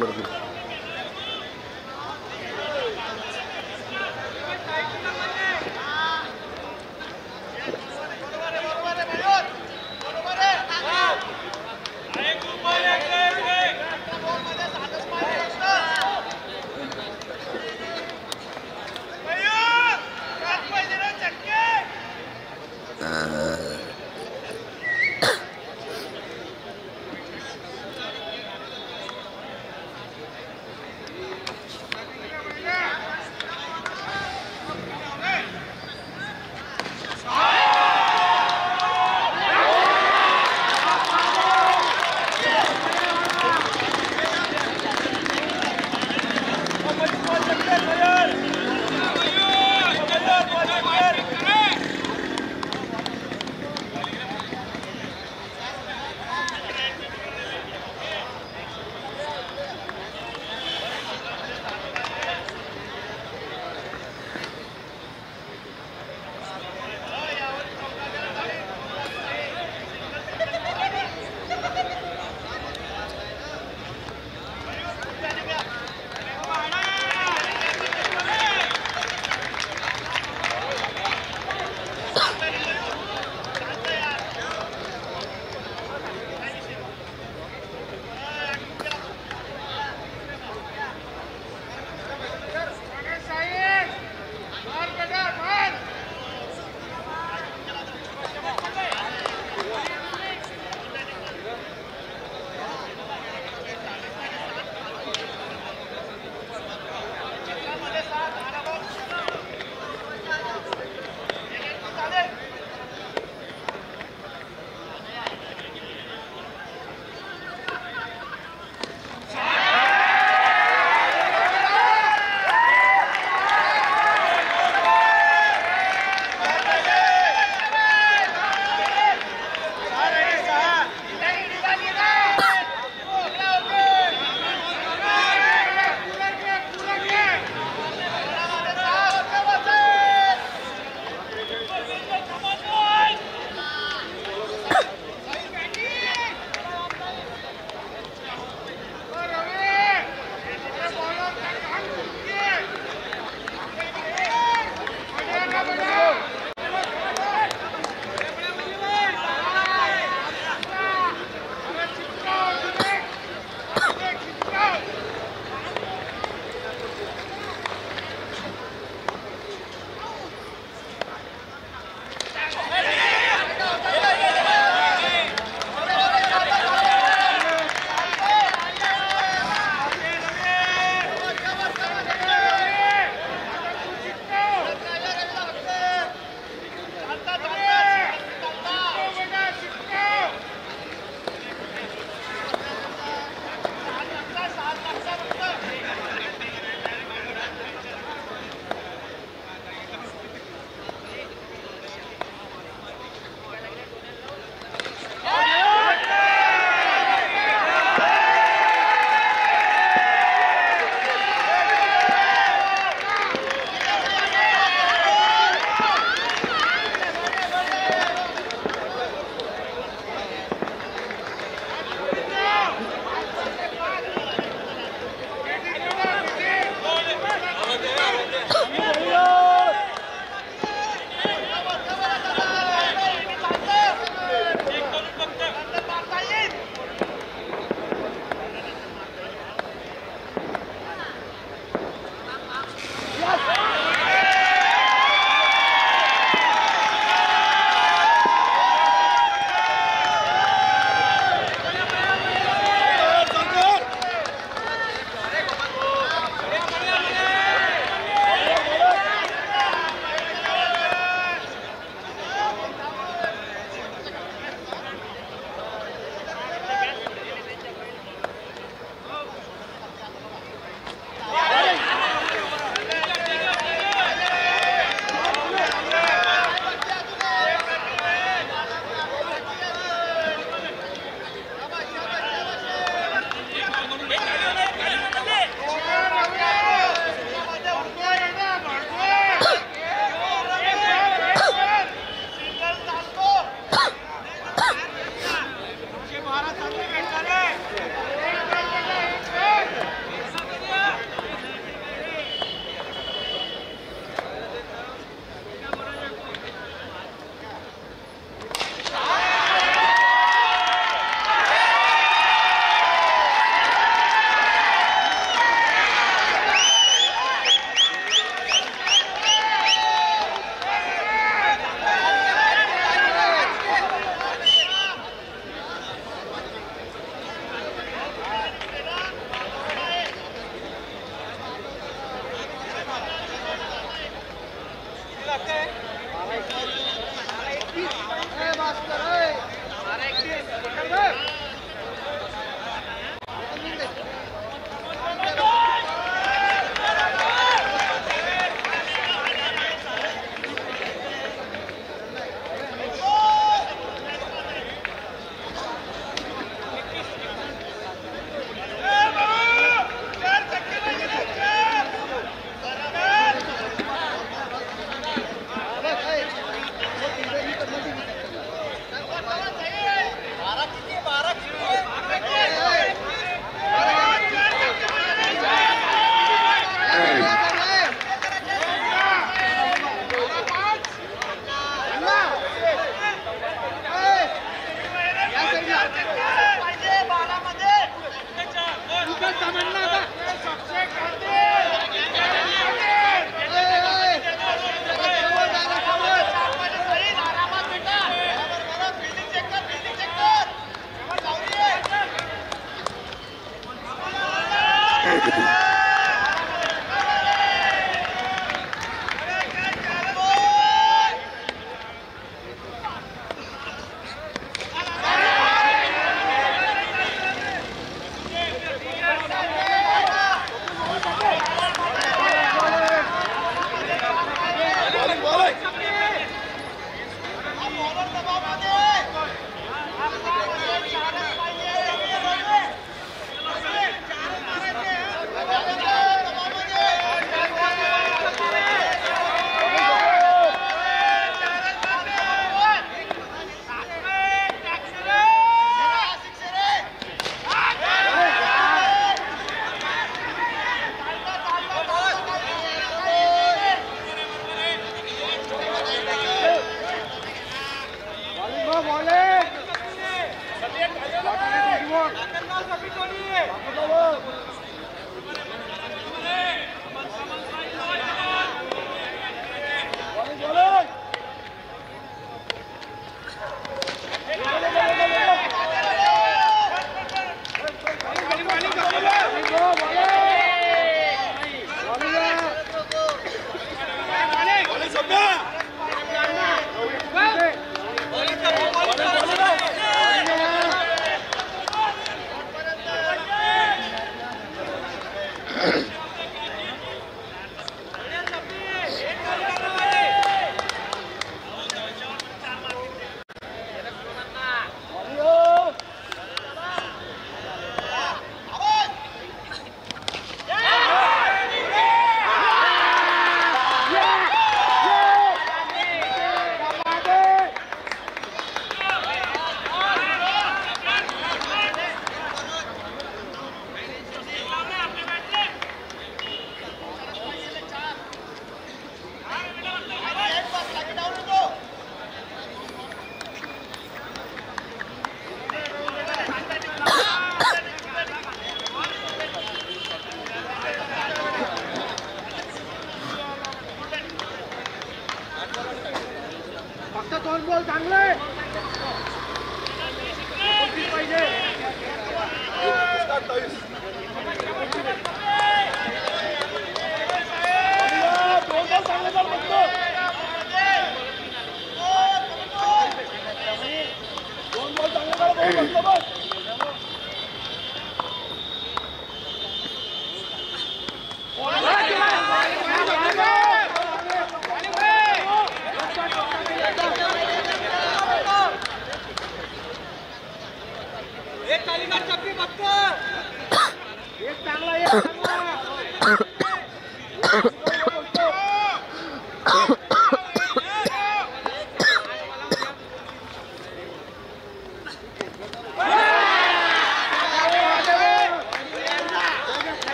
मध्ये.